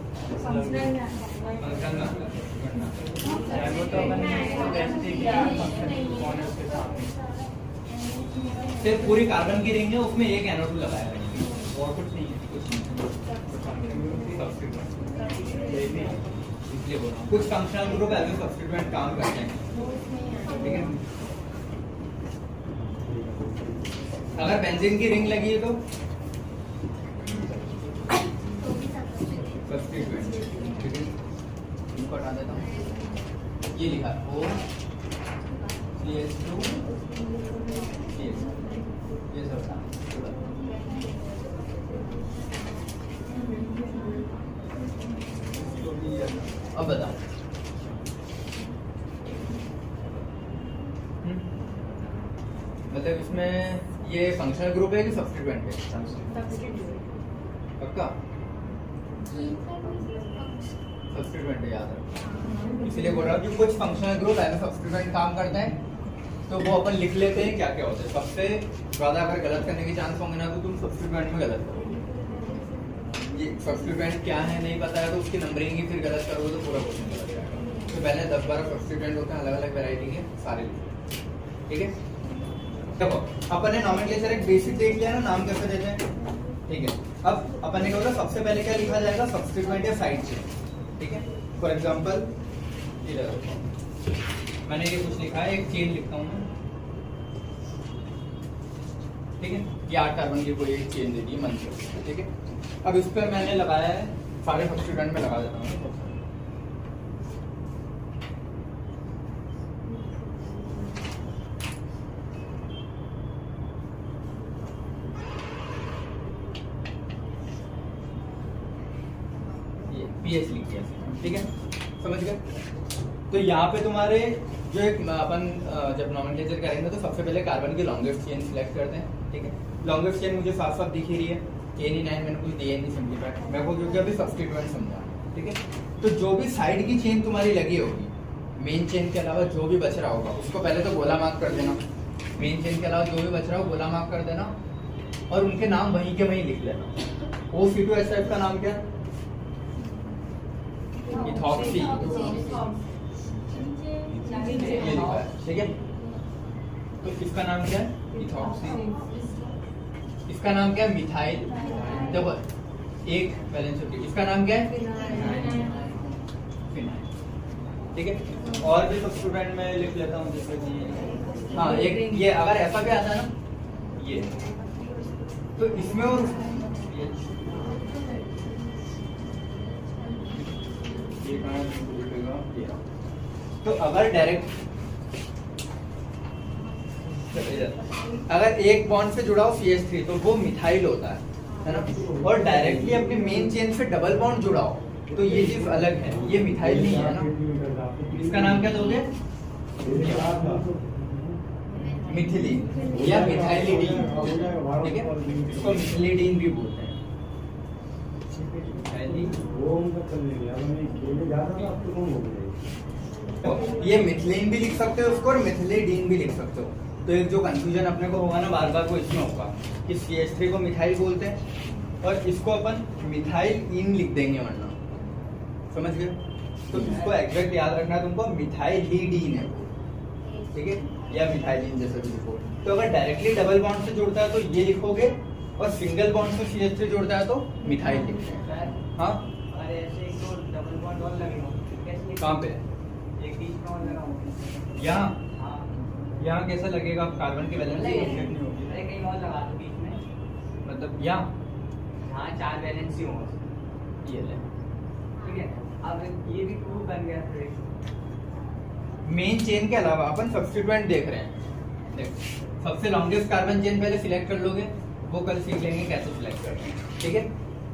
A: सिर्फ पूरी कार्बन की रिंग है, उसमें एक NO2 लगाया है और कुछ नहीं है, इसलिए बोल रहा हूँ कुछ functional group as a substituent काम करते हैं, ठीक है। अगर बेंजीन की रिंग लगी है तो सब्स्टिट्यूएंट, ठीक है। इनको हटा देता हूँ, ये लिखा O CH2 CH, ये सब था। अब बताओ मतलब इसमें ये फंक्शनल ग्रुप है कि सब्स्टिट्यूएंट है? पक्का सब्स्टिट्यूएंट है, याद रखो। इसलिए बोल रहा हूँ कि कुछ फंक्शनल ग्रुप एज सब्स्टिट्यूएंट काम करते हैं, तो वो अपन लिख लेते हैं क्या क्या होता है। सबसे ज्यादा अगर गलत करने के चांस होंगे ना तो तुम सब्स्टिट्यूएंट में गलत करोगे। ये सब्स्टिट्यूएंट क्या है नहीं पता है तो उसकी नंबरिंग ही फिर गलत करोगे तो पूरा क्वेश्चन गलत जाएगा। तो पहले 10-12 सब्स्टिट्यूएंट होते हैं, अलग अलग वैरायटी के, सारे लिखो, ठीक है। देखो अपन ने नॉमेनक्लेचर एक बेसिक देख लिया ना, नाम कैसे देते हैं, ठीक है। अब अपन ने बोला सबसे पहले क्या लिखा जाएगा, सब्स्टिट्यूएंट या साइड चेन, ठीक है। फॉर एग्जांपल मैंने ये कुछ लिखा है, एक चेन लिखता हूँ मैं, ठीक है, ये 8 कार्बन की कोई एक चेन दे दी मन से, ठीक है। अब इस पर मैंने लगाया है, सारे सब्स्टिट्यूएंट में लगा देता हूँ। ये पीएच लिख दिया, ठीक है, समझ गए। तो यहाँ पे तुम्हारे जो एक अपन जब नॉमेनक्लेचर करेंगे तो सबसे पहले कार्बन की लॉन्गेस्ट चेन सिलेक्ट करते हैं, ठीक है। लॉन्गेस्ट चेन मुझे साफ साफ दिख ही रही है, Ni9 मैंने कुछ दिया नहीं सिंपलीफाइड मेरे को, क्योंकि अभी सब्स्टिट्यूएंट समझा, ठीक है। तो जो भी साइड की चेन तुम्हारी लगी होगी, मेन चेन के अलावा जो भी बच रहा होगा उसको पहले तो गोला मार्क कर देना। मेन चेन के अलावा जो भी बच रहा हो गोला मार्क कर देना और उनके नाम वहीं के वहीं लिख लेना। O-C2H5 का नाम क्या है? इथॉक्सी, ये लिखा है, ठीक है। तो इसका नाम क्या है? इथॉक्सी। इसका नाम क्या है? मिथाइल। देखो एक बैलेंस होती है, इसका नाम क्या है? फिनाइल, ठीक है। और भी सब स्टूडेंट में लिख लेता हूँ, जैसे कि हाँ एक ये अगर ऐसा भी आता है ना ये, तो इसमें और तो अगर डायरेक्ट अगर एक बॉन्ड से जुड़ा हो CH3 तो वो मिथाइल होता है ना। और डायरेक्टली अपने मेन चेन से डबल बॉन्ड जुड़ा हो तो ये चीज अलग है, ये मिथाइल नहीं है ना। इसका नाम क्या दोगे? मिथिलीन या मिथाइलिडीन, ठीक है। इसको मिथिलिडीन भी बोलते हैं। ये मिथिलीन भी लिख सकते हो उसको और मिथिलिडीन भी लिख सकते हो। तो एक जो कंफ्यूजन अपने को होगा ना बार बार वो इसमें होगा कि CH3 को मिथाइल बोलते हैं और इसको अपन मिथाइल इन लिख देंगे, वरना समझ गए। तो इसको एग्जैक्ट याद रखना है तुमको, मिथाइलिडीन है वो, ठीक है, या मिथाइलिन जैसे भी लिखो। तो अगर डायरेक्टली डबल बॉन्ड से जुड़ता है तो ये लिखोगे और सिंगल बॉन्ड से CH3 जुड़ता है तो मिथाइल लिखते हैं। हाँ
B: अरे ऐसे एक तो डबल बॉन्ड और लगे हो, कैसे?
A: कहाँ पे?
B: एक बीच में और लगा हो।
A: यहाँ
B: हाँ
A: यहाँ कैसा लगेगा? कार्बन की वैलेंसी
B: नहीं,
A: एक्सेप्ट नहीं होगी,
B: अरे कहीं और लगा दो बीच में,
A: मतलब यहाँ
B: हाँ 4 वैलेंसी हो,
A: ये ले।
B: ठीक है। अब ये भी प्रूफ बन गया फिर।
A: मेन चेन के अलावा अपन सब्स्टिट्यूएंट देख रहे हैं। देख, सबसे लॉन्गेस्ट कार्बन चेन पहले सिलेक्ट कर लोगे, वो कल सीख लेंगे कैसे सिलेक्ट करते हैं, ठीक है।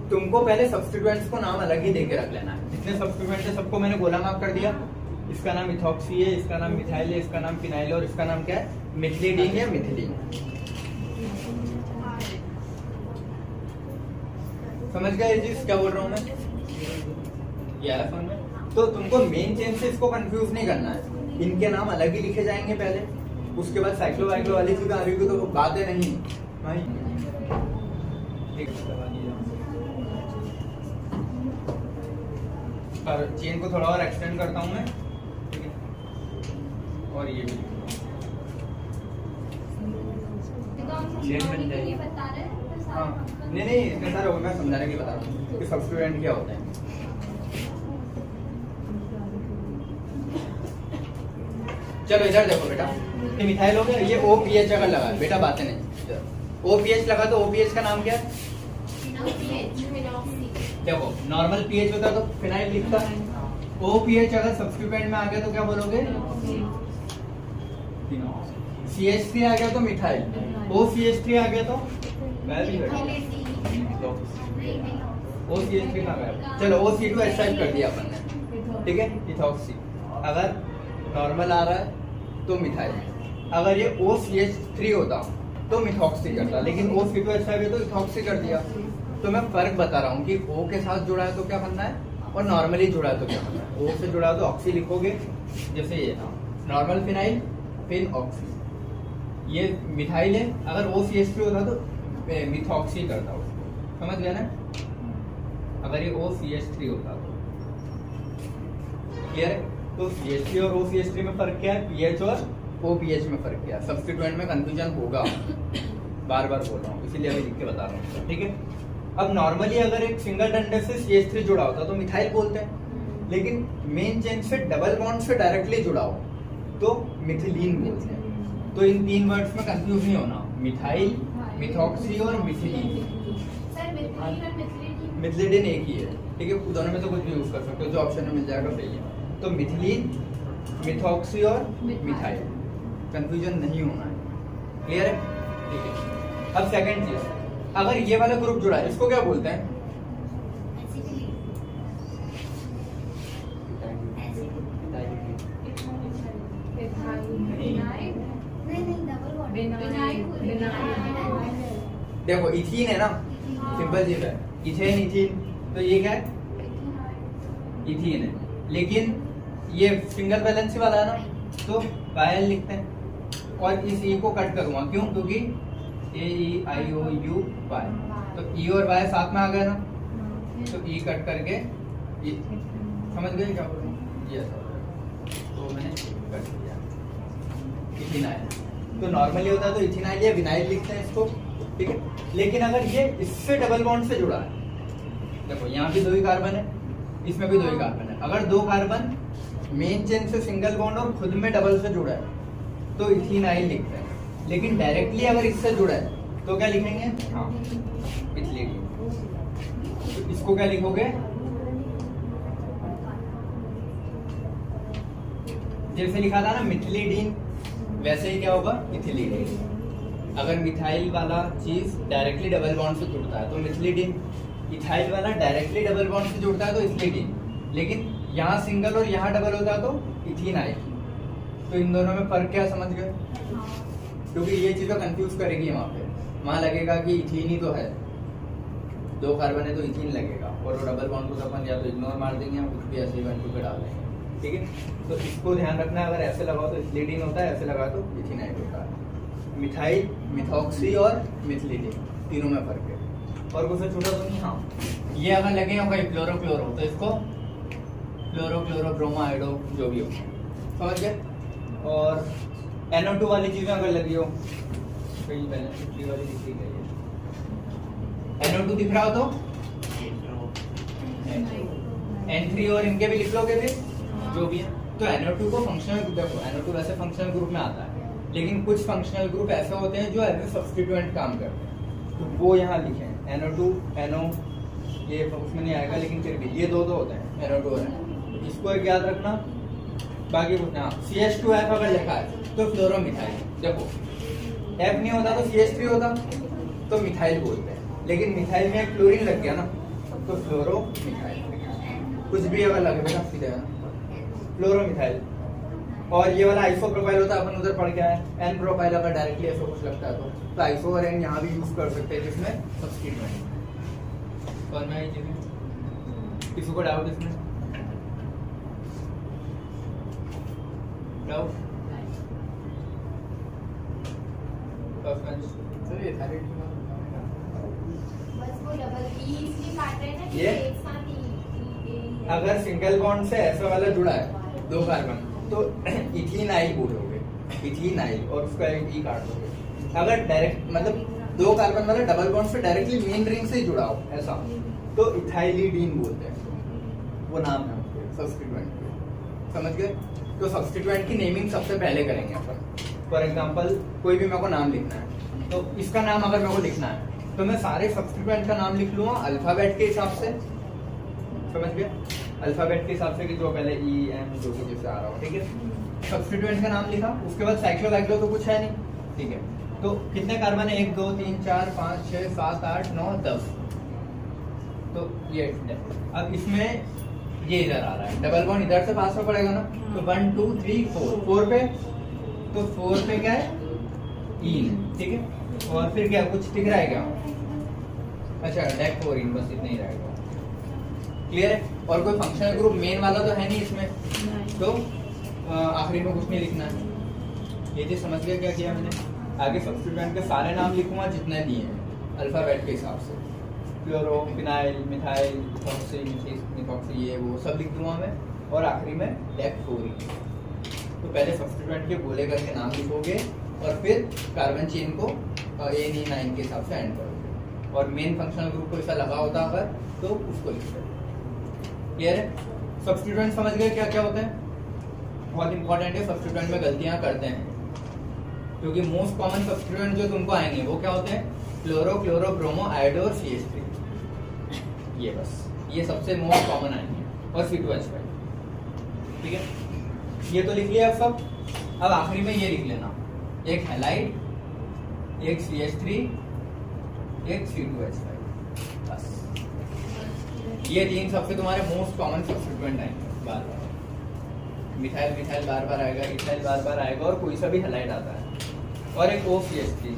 A: तुमको पहले सब्स्टिट्यूएंट्स को नाम अलग ही देके रख लेना है। जितने सब्स्टिट्यूएंट है सबको मैंने गोला मार्क कर दिया। इसका नाम इथॉक्सी है, इसका नाम मिथाइल है, इसका नाम फिनाइल है और इसका नाम क्या है? मिथिलिडीन या मिथिलीन। समझ गए ये चीज क्या बोल रहा हूँ मैं? ये आया समझ में? तो तुमको मेन चेन से इसको कंफ्यूज नहीं करना है, इनके नाम अलग ही लिखे जाएंगे पहले, उसके बाद साइक्लो वाइक्लो वाली चीजें आ रही तो बातें नहीं भाई। पर चेन को थोड़ा और एक्सटेंड करता हूँ मैं, ठीक है। और ये भी चेन बन जाएगी। हाँ नहीं नहीं इसके सारे मैं समझाने के लिए बता रहा हूँ कि सब्स्टिट्यूएंट क्या होते हैं। चलो इधर देखो बेटा, ये मिथाइल हो गया, ये OPH अगर लगा बेटा बातें नहीं, OPH लगा तो OPH का नाम क्या है? देखो नॉर्मल pH होता तो फिनाइल लिखता है, OPH अगर सब्स्टिट्यूएंट में आ गया तो क्या बोलोगे? CH3 आ गया तो मिथाइल, OCH3 आ गया तो OCH3 कहाँ गया? चलो O-C2H5 कर दिया अपन ने, ठीक है, इथॉक्सी। अगर नॉर्मल आ रहा है तो मिथाइल, अगर ये OCH3 होता तो मिथॉक्सी करता, लेकिन O-C2H5 है तो इथॉक्सी कर दिया। तो मैं फर्क बता रहा हूँ कि O के साथ जुड़ा है तो क्या बनना है और नॉर्मली जुड़ा है तो क्या बनना है। O से जुड़ा है तो ऑक्सी लिखोगे, जैसे ये था नॉर्मल फिनाइल फिर ऑक्सी, ये मिथाइल है। अगर OCH3 होता तो मिथॉक्सी करता उसको, समझ गया ना? अगर ये OCH3 होता तो क्लियर है। तो CH3 और OCH3 में फर्क क्या है? pH और OPH में फर्क क्या है? सब्स्टिट्यूएंट में कंफ्यूजन होगा, बार बार बोल रहा हूँ इसीलिए अभी लिख के बता रहा हूँ, ठीक है। अब नॉर्मली अगर एक सिंगल डंडे से CH3 जुड़ा होता तो मिथाइल बोलते हैं, लेकिन मेन चेन से डबल बॉन्ड से डायरेक्टली जुड़ा हो तो मिथिलीन बोलते हैं। तो इन तीन वर्ड्स में कंफ्यूज नहीं होना, मिथाइल मिथॉक्सी और मिथिलीन।
C: सर मिथिलीन और मिथिलीन
A: मिथिलीडिन एक ही है, ठीक है, दोनों में से कुछ भी यूज कर सकते हो, जो ऑप्शन में मिल जाएगा सही है। तो मिथिलीन, मिथॉक्सी और मिथाइल, कंफ्यूजन नहीं होना है, क्लियर है, ठीक है। अब सेकंड चीज, अगर ये वाला ग्रुप जुड़ा है इसको क्या बोलते हैं? देखो इथीन है ना, सिंपल चीज है, इथेन इथीन, तो ये क्या है? इथीन है, लेकिन ये सिंगल वैलेंसी वाला है ना, तो वायल लिखते हैं और इस ई को कट करूंगा, क्यों? क्योंकि AEIOU वाई, तो ई और वाई साथ में आ गए ना, तो ई कट करके ई, समझ गए क्या बोल रहा हूँ? ये तो मैंने कट किया इथेनाइल। तो नॉर्मली होता है तो इथेनाइल या विनाइल लिखते हैं इसको, ठीक है। लेकिन अगर ये इससे डबल बॉन्ड से जुड़ा है, देखो यहाँ भी 2 ही कार्बन है, इसमें भी 2 ही कार्बन है, अगर 2 कार्बन मेन चेन से सिंगल बॉन्ड और खुद में डबल से जुड़ा है तो इथेनाइल लिखते हैं। लेकिन डायरेक्टली अगर इससे जुड़ा है तो क्या लिखेंगे? हाँ, मिथिलीन। तो इसको क्या लिखोगे? जैसे लिखा था ना मिथिलीडीन, वैसे ही क्या होगा? इथिलीडीन। अगर मिथाइल वाला चीज डायरेक्टली डबल बॉन्ड से जुड़ता है तो मिथिलीडीन, इथाइल वाला डायरेक्टली डबल बॉन्ड से जुड़ता है तो इथिलीडीन, लेकिन यहाँ सिंगल और यहाँ डबल होता है तो इथेनाइल। तो इन दोनों में फर्क क्या, समझ गए? क्योंकि ये चीजें कंफ्यूज करेगी वहां लगेगा कि इथीन ही तो है, 2 कार्बन है तो इथीन लगेगा, और वो डबल बॉन्ड को तो अपन या तो इग्नोर मार देंगे या कुछ भी ऐसे ही 1 2 पे डाल देंगे, ठीक है। तो इसको ध्यान रखना है, अगर ऐसे लगाओ तो इथिलीडीन होता है, ऐसे लगाओ तो इथेनाइल होता है। मिथाइल, मिथॉक्सी और मिथिलीडीन, तीनों में फर्क है। और कुछ छूटा तो नहीं? हाँ, ये अगर लगे हो कहीं फ्लोरो क्लोरो तो इसको फ्लोरो क्लोरो ब्रोमो आयोडो जो भी हो, समझ गए। और NO2 वाली चीजें अगर लगी हो, कहीं पहले वाली दिखती है, NO2 दिख रहा हो तो N3 और इनके भी लिख लोगे फिर जो भी है। तो NO2 को फंक्शनल ग्रुप, देखो NO2 वैसे फंक्शनल ग्रुप में आता है, लेकिन कुछ फंक्शनल ग्रुप ऐसे होते हैं जो एज ए सब्स्टिट्यूएंट काम करते हैं, तो वो यहाँ लिखे हैं NO2 NO, ये उसमें नहीं आएगा, लेकिन फिर भी ये 2 होते हैं NO2 और NO, इसको एक याद रखना। बाकी कुछ ना, CH2F अगर लिखा है तो फ्लोरोमिथाइल, देखो F नहीं होता तो CH3 होता तो मिथाइल बोलते हैं, लेकिन मिथाइल में एक क्लोरीन लग गया ना तो फ्लोरोमिथाइल। कुछ भी अगर लगेगा सीधे फ्लोरोमिथाइल। और ये वाला आइसोप्रोपाइल होता है, अपन उधर पढ़ के आए, एन प्रोपाइल अगर डायरेक्टली ऐसा कुछ लगता है तो आइसो और एन यहाँ भी यूज कर सकते हैं, जिसमें सब्स्टिट्यूएंट। और मैं ये चीजें, किसी को डाउट इसमें? डाउट?
C: बस वो डबल ई इसलिए काट रहे हैं ना कि
A: ये?
C: एक साथ ई
A: अगर सिंगल बॉन्ड से ऐसा वाला जुड़ा है 2 कार्बन तो इथेनाइल बोलोगे, इथेनाइल, और उसका एक ई काट दोगे। अगर डायरेक्ट मतलब 2 कार्बन वाला डबल बॉन्ड से डायरेक्टली मेन रिंग से ही जुड़ा हो ऐसा तो इथाइलिडीन बोलते हैं, वो नाम है सब्स्टिट्यूएंट, समझ गए। तो सब्स्टिट्यूएंट की नेमिंग सबसे पहले करेंगे अपन। फॉर एग्जांपल कोई भी मेरे को नाम लिखना है, तो इसका नाम अगर मेरे को लिखना है तो मैं सारे सब्स्टिट्यूएंट का नाम लिख लूंगा अल्फाबेट के हिसाब से, समझ गए, अल्फाबेट के हिसाब से कि जो पहले ई एम जो भी जैसे आ रहा हो, ठीक है। सब्स्टिट्यूएंट का नाम लिखा, उसके बाद साइक्लो वाइक्लो तो कुछ है नहीं, ठीक है। तो कितने कार्बन है? 1 2 3 4 5 6 7 8 9 10। तो ये अब इसमें ये इधर आ रहा है, डबल बॉन्ड इधर से पास में पड़ेगा ना, तो 1 2 3 4 पे, तो 4 पे क्या है? इन, ठीक है। और फिर क्या कुछ दिख रहा है क्या? अच्छा डेक 4 इन, बस इतना ही रहेगा, क्लियर है। और कोई फंक्शनल ग्रुप मेन वाला तो है नहीं इसमें, तो आखिरी में कुछ नहीं लिखना है। ये चीज समझ गया क्या किया मैंने? आगे सब्स्टिट्यूएंट के सारे नाम लिखूंगा जितने दिए हैं अल्फाबेट के हिसाब से, chloro, phenyl, methyl, methoxy, methoxy, ये वो सब लिख दूंगा मैं, और आखिरी में डेक 4 इन। तो पहले सब्स्टिट्यूएंट के गोले करके नाम लिखोगे और फिर कार्बन चेन को ANE9 के हिसाब से एंड करोगे, और मेन फंक्शनल ग्रुप को ऐसा लगा होता अगर तो उसको लिखोगे, क्लियर है। सब्स्टिट्यूएंट समझ गए क्या क्या होता है? बहुत इंपॉर्टेंट है, सब्स्टिट्यूएंट में गलतियां करते हैं, क्योंकि मोस्ट कॉमन सब्स्टिट्यूएंट जो तुमको आएंगे वो क्या होते हैं? Chloro chloro bromo iodo CH3, ये बस ये सबसे मोस्ट कॉमन आएंगे, और C2H5। ठीक है, ये तो लिख लिया आप सब। अब आखिरी में ये लिख लेना, एक हैलाइड, एक CH3, एक C2H5, बस ये तीन सबसे तुम्हारे मोस्ट कॉमन सब्स्टिट्यूएंट आएंगे बार बार। मिथाइल मिथाइल बार बार आएगा, इथाइल बार बार आएगा, और कोई सा भी हैलाइड आता है, और एक OCH3,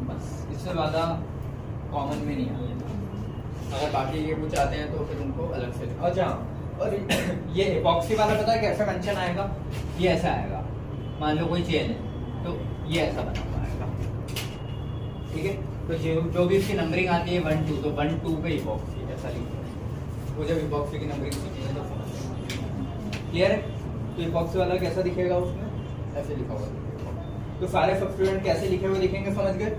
A: बस इससे ज्यादा कॉमन में नहीं आता। अगर बाकी ये कुछ आते हैं तो फिर उनको अलग से। अच्छा, और ये इपॉक्सी वाला पता है कैसे मेंशन आएगा? ये ऐसा आएगा, मान लो कोई चेन है तो ये ऐसा बना हुआ आएगा। ठीक है, तो जो भी इसकी नंबरिंग आती है 1 2, तो 1 2 पे इपॉक्सी ऐसा लिखो। वो जब इपॉक्सी की नंबरिंग सीखी है तो समझ क्लियर है। तो इपॉक्सी वाला कैसा दिखेगा? उसमें ऐसे लिखा हुआ दिखेगा। तो सारे सब्स्टिट्यूएंट कैसे लिखे हुए दिखेंगे, समझ गए?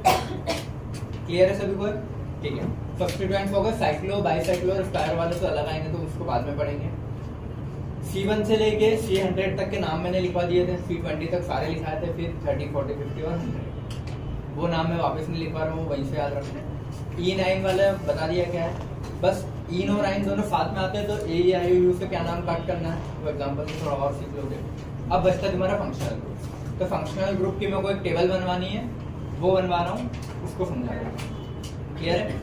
A: क्लियर है सभी को? ठीक है, सब्स्टिट्यूएंट्स हो गए साइक्लो, बाइसाइक्लो और स्टार वाले तो अलग आएंगे, तो उसको बाद में पढ़ेंगे। C1 से लेके C100 तक के नाम मैंने लिखवा दिए थे, C20 तक सारे लिखाए थे, फिर 30 40 50 और 100 वो नाम मैं वापस नहीं लिखवा रहा हूँ, वहीं से याद रखने। E9 वाला बता दिया क्या है, बस इन और आइन दोनों साथ में आते हैं, तो AEIOU से क्या नाम काट करना है वो एग्जाम्पल से थोड़ा और सीख लोगे। अब बचता है तुम्हारा फंक्शनल ग्रुप। तो फंक्शनल ग्रुप की मेरे को एक टेबल बनवानी है, वो बनवा रहा हूँ, उसको समझा रहा हूँ। क्लियर है?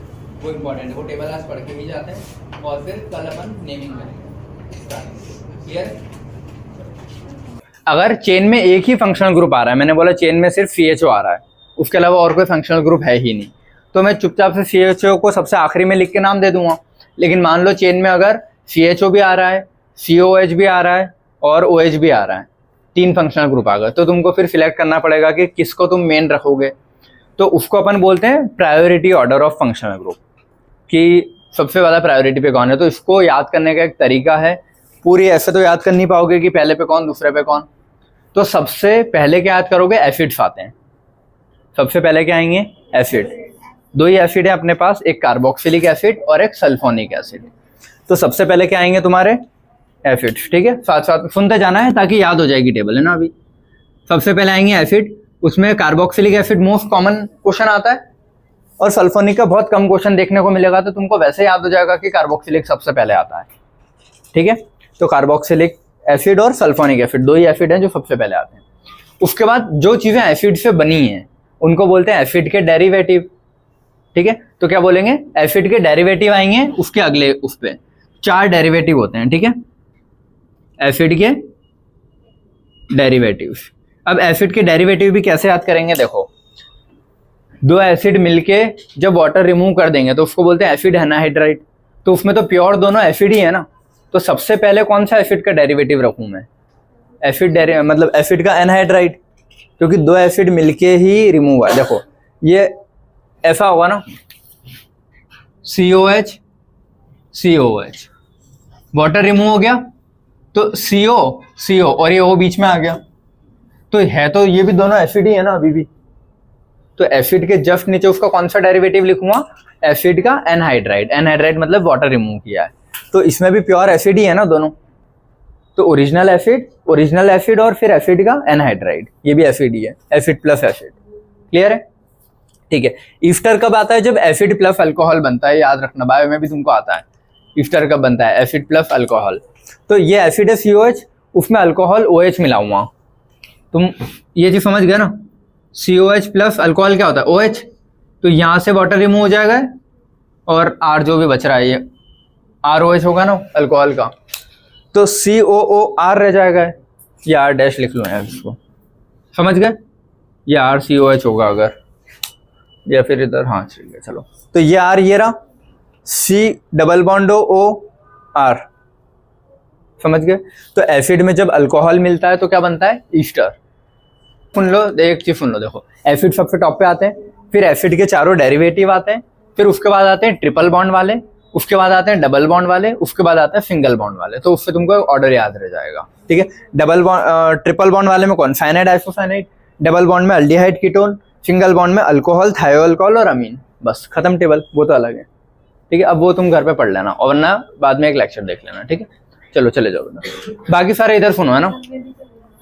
A: वो इम्पोर्टेंट है, वो टेबल आज पढ़ के भी जाते हैं, और फिर कल अपन नेमिंग करेंगे। क्लियर है? अगर चेन में एक ही फंक्शनल ग्रुप आ रहा है, मैंने बोला चेन में सिर्फ CHO आ रहा है, उसके अलावा और कोई फंक्शनल ग्रुप है ही नहीं, तो मैं चुपचाप से CHO को सबसे आखिरी में लिख के नाम दे दूंगा। लेकिन मान लो चेन में अगर CHO भी आ रहा है, COH भी आ रहा है और OH भी आ रहा है, 3 फंक्शनल ग्रुप आ गए, तो तुमको फिर सिलेक्ट करना पड़ेगा कि किसको तुम मेन रखोगे। तो उसको अपन बोलते हैं priority order of functional group, कि सबसे ज़्यादा प्रायोरिटी पे कौन है। तो इसको याद करने का एक तरीका है, पूरी ऐसे तो याद कर नहीं पाओगे कि पहले पे कौन दूसरे पे कौन। तो सबसे पहले क्या याद करोगे? एसिड्स आते हैं। सबसे पहले क्या आएंगे? एसिड। 2 ही एसिड है अपने पास, एक कार्बोक्सिलिक एसिड और एक सल्फोनिक एसिड। तो सबसे पहले क्या आएंगे तुम्हारे? एसिड्स। ठीक है, साथ साथ सुनते जाना है ताकि याद हो जाएगी टेबल, है ना। अभी सबसे पहले आएंगे एसिड, उसमें carboxylic acid most common question आता है, और सल्फोनिक का बहुत कम क्वेश्चन देखने को मिलेगा, तो तुमको वैसे याद हो जाएगा कि कार्बोक्सिलिक सबसे पहले आता है। ठीक है, तो कार्बोक्सिलिक एसिड और सल्फोनिक एसिड 2 ही एसिड हैं जो सबसे पहले आते हैं। उसके बाद जो चीजें एसिड से बनी हैं उनको बोलते हैं एसिड के डेरिवेटिव। ठीक है, तो क्या बोलेंगे? एसिड के डेरिवेटिव आएंगे उसके अगले उस पे 4 डेरिवेटिव होते हैं। ठीक है, एसिड के डेरिवेटिव्स। अब एसिड के डेरिवेटिव भी कैसे याद करेंगे? देखो, 2 एसिड मिलके जब वाटर रिमूव कर देंगे तो उसको बोलते हैं एसिड एनहाइड्राइड। तो उसमें तो प्योर दोनों एसिड ही है ना, तो सबसे पहले कौन सा एसिड का डेरिवेटिव रखूं मैं? एसिड मतलब एसिड का एनहाइड्राइड, क्योंकि 2 एसिड मिलके ही रिमूव हुआ है। देखो ये ऐसा होगा ना, COH COH, वाटर रिमूव हो गया तो CO और ये O बीच में आ गया, तो है तो ये भी दोनों एसिड ही है ना अभी भी। तो एसिड के जस्ट नीचे उसका कौन सा डेरिवेटिव लिखूंगा? एसिड का एनहाइड्राइड। एनहाइड्राइड मतलब वाटर रिमूव किया है, तो इसमें भी प्योर एसिड ही है ना दोनों। तो ओरिजिनल एसिड और फिर एसिड का एनहाइड्राइड, ये भी एसिड ही है, एसिड प्लस एसिड। क्लियर है? ठीक है। ईस्टर कब आता है? जब एसिड प्लस अल्कोहल बनता है, याद रखना, बायो में भी तुमको आता है। ईस्टर कब बनता है? Acid plus alcohol. तो ये एसिड है COH, उसमें अल्कोहल OH मिलाऊंगा। तुम ये चीज समझ गए ना? COH प्लस अल्कोहल क्या होता है? OH। तो यहां से वाटर रिमूव हो जाएगा और R जो भी बच रहा है ये ROH होगा ना अल्कोहल का, तो COOR रह जाएगा। ये R डैश लिख लो यार इसको, समझ गए? ये RCOH होगा अगर, या फिर इधर, हाँ ठीक है चलो। तो ये R ये रहा, C डबल बॉन्ड OR, समझ गए? तो एसिड में जब अल्कोहल मिलता है तो क्या बनता है? ईस्टर। सुन लो, एक चीज सुन लो, देखो एसिड सबसे टॉप पे आते हैं, फिर एसिड के चारों डेरिवेटिव आते हैं, फिर उसके बाद आते हैं ट्रिपल बॉन्ड वाले, उसके बाद आते हैं डबल बॉन्ड वाले, उसके बाद आते हैं सिंगल बॉन्ड वाले। तो उससे तुमको ऑर्डर याद रह जाएगा। ठीक है, ट्रिपल बॉन्ड वाले में कौन? Cyanide isocyanide. डबल बॉन्ड में अल्डिहाइड कीटोन, सिंगल बॉन्ड में अल्कोहल, थायोअल्कोहल और अमीन। बस खत्म टेबल, वो तो अलग है। ठीक है, अब वो तुम घर पे पढ़ लेना, और वरना बाद में एक लेक्चर देख लेना। ठीक है, चलो चले जाओ ना, बाकी सारे इधर सुनो, है ना।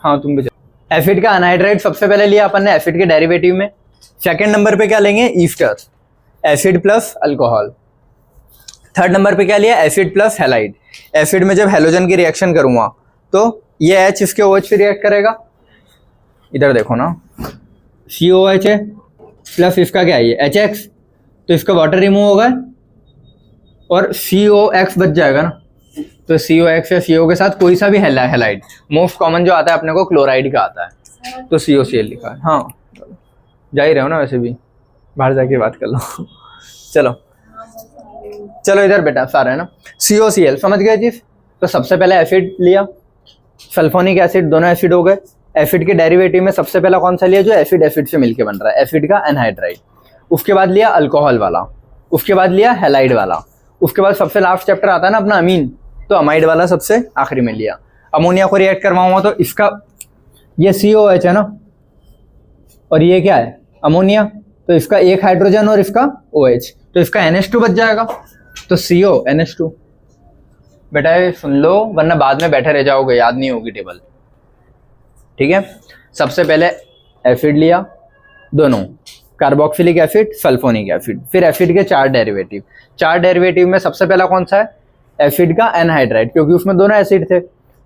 A: हाँ तुम भी एसिड का अनहाइड्राइड सबसे पहले लिया अपन ने एसिड के डेरिवेटिव में। सेकंड नंबर पे क्या लेंगे, Easter, acid plus alcohol. Third number पे क्या लिया, एसिड प्लस हैलाइड। एसिड में जब हेलोजन की रिएक्शन करूंगा तो ये H इसके OH पे रिएक्ट करेगा, इधर देखो ना, COH है प्लस इसका क्या है ये HX, तो इसका वाटर रिमूव होगा और COX बच जाएगा ना, तो COX या CO के साथ कोई सा भी हैलाइड, मोस्ट कॉमन जो आता है अपने को क्लोराइड का आता है, तो COCl लिखा है। हाँ जा ही रहे हो ना, वैसे भी बाहर जाके बात कर लो। चलो चलो इधर बेटा सारा है ना, COCl समझ गए चीज। तो सबसे पहले एसिड लिया, सल्फोनिक एसिड, दोनों एसिड हो गए। एसिड के डेरिवेटिव में सबसे पहला कौन सा लिया, जो एसिड एसिड से मिलके बन रहा है, एसिड का एनहाइड्राइड। उसके बाद लिया अल्कोहल वाला, उसके बाद लिया हैलाइड वाला, उसके बाद सबसे लास्ट चैप्टर आता है ना अपना अमीन, तो अमाइड वाला सबसे आखिरी में लिया। अमोनिया को रिएक्ट करवाऊंगा तो इसका ये COH है ना, और ये क्या है अमोनिया, तो इसका एक हाइड्रोजन और इसका OH, तो इसका NH2 बच जाएगा, तो CO NH2। बेटा ये सुन लो वरना बाद में बैठे रह जाओगे, याद नहीं होगी टेबल, ठीक है। सबसे पहले एसिड लिया, दोनों कार्बोक्सिलिक एसिड, सल्फोनिक एसिड, फिर एसिड के चार डेरिवेटिव। चार डेरिवेटिव में सबसे पहला कौन सा है, एसिड का एनहाइड्राइड, क्योंकि उसमें दोनों एसिड थे।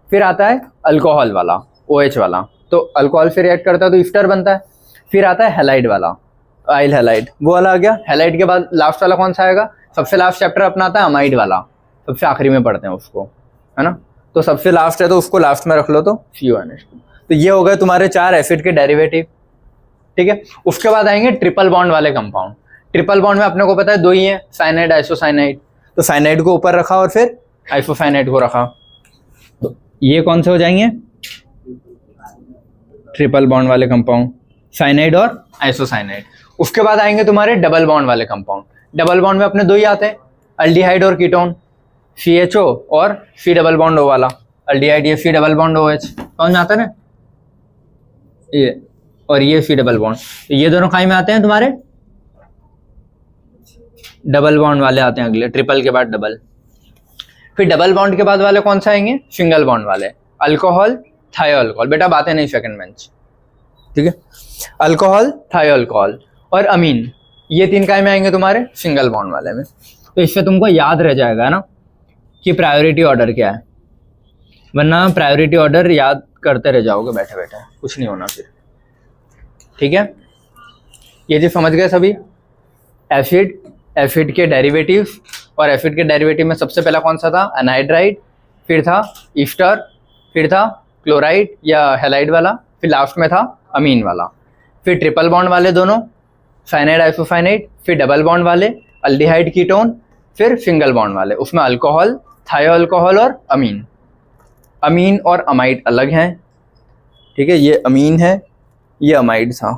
A: फिर आता है अल्कोहल वाला, OH वाला, तो अल्कोहल से रिएक्ट करता है तो ईस्टर बनता है। फिर आता है हैलाइड वाला, आइल हैलाइड, वो वाला आ गया। हैलाइड के बाद लास्ट वाला कौन सा आएगा, सबसे लास्ट चैप्टर अपना आता है अमाइड वाला, सबसे आखिरी में पढ़ते हैं उसको, है ना, तो सबसे लास्ट है तो उसको लास्ट में रख लो, तो CONH2। तो ये हो गए तुम्हारे चार एसिड के डेरिवेटिव, ठीक है। उसके बाद आएंगे ट्रिपल बॉन्ड वाले कंपाउंड। ट्रिपल बॉन्ड में अपने को पता है दो ही है, साइनाइड आइसोसाइनाइड, तो साइनाइड को ऊपर रखा और फिर आइसोसाइनाइड को रखा, तो ये कौन से हो जाएंगे, ट्रिपल बॉन्ड वाले कंपाउंड, साइनाइड और आइसोसाइनाइड। उसके बाद आएंगे तुम्हारे डबल बॉन्ड वाले कंपाउंड। डबल बॉन्ड में अपने दो ही आते हैं, अल्डिहाइड और कीटोन, CHO और C डबल बॉन्ड O वाला, अल्डिहाइड ये C डबल बॉन्ड OH, कौन में आता है ना ये, और ये C डबल बॉन्ड, तो ये दोनों खाई में आते हैं तुम्हारे डबल बॉन्ड वाले आते हैं अगले, ट्रिपल के बाद डबल। फिर डबल बॉन्ड के बाद वाले कौन सा आएंगे, सिंगल बॉन्ड वाले, अल्कोहल, थायो अल्कोहल, बेटा बातें नहीं सेकंड बेंच, ठीक है। अल्कोहल, थायो अल्कोहल और अमीन, ये तीन काय में आएंगे तुम्हारे सिंगल बॉन्ड वाले में। तो इससे तुमको याद रह जाएगा ना कि प्रायोरिटी ऑर्डर क्या है, वरना प्रायोरिटी ऑर्डर याद करते रह जाओगे बैठे बैठे, कुछ नहीं होना फिर, ठीक है। ये चीज समझ गए सभी। एसिड, एसिड के डेरिवेटिव्स, और एसिड के डेरिवेटिव में सबसे पहला कौन सा था, एनहाइड्राइड, फिर था ईस्टर, फिर था क्लोराइड या हैलाइड वाला, फिर लास्ट में था अमीन वाला। फिर ट्रिपल बॉन्ड वाले दोनों, साइनाइड आइसोसाइनाइड, फिर डबल बॉन्ड वाले, अल्डिहाइड कीटोन, फिर सिंगल बॉन्ड वाले, उसमें अल्कोहल, थायो अल्कोहल और अमीन। अमीन और अमाइड अलग हैं, ठीक है, ये अमीन है, ये अमाइड था,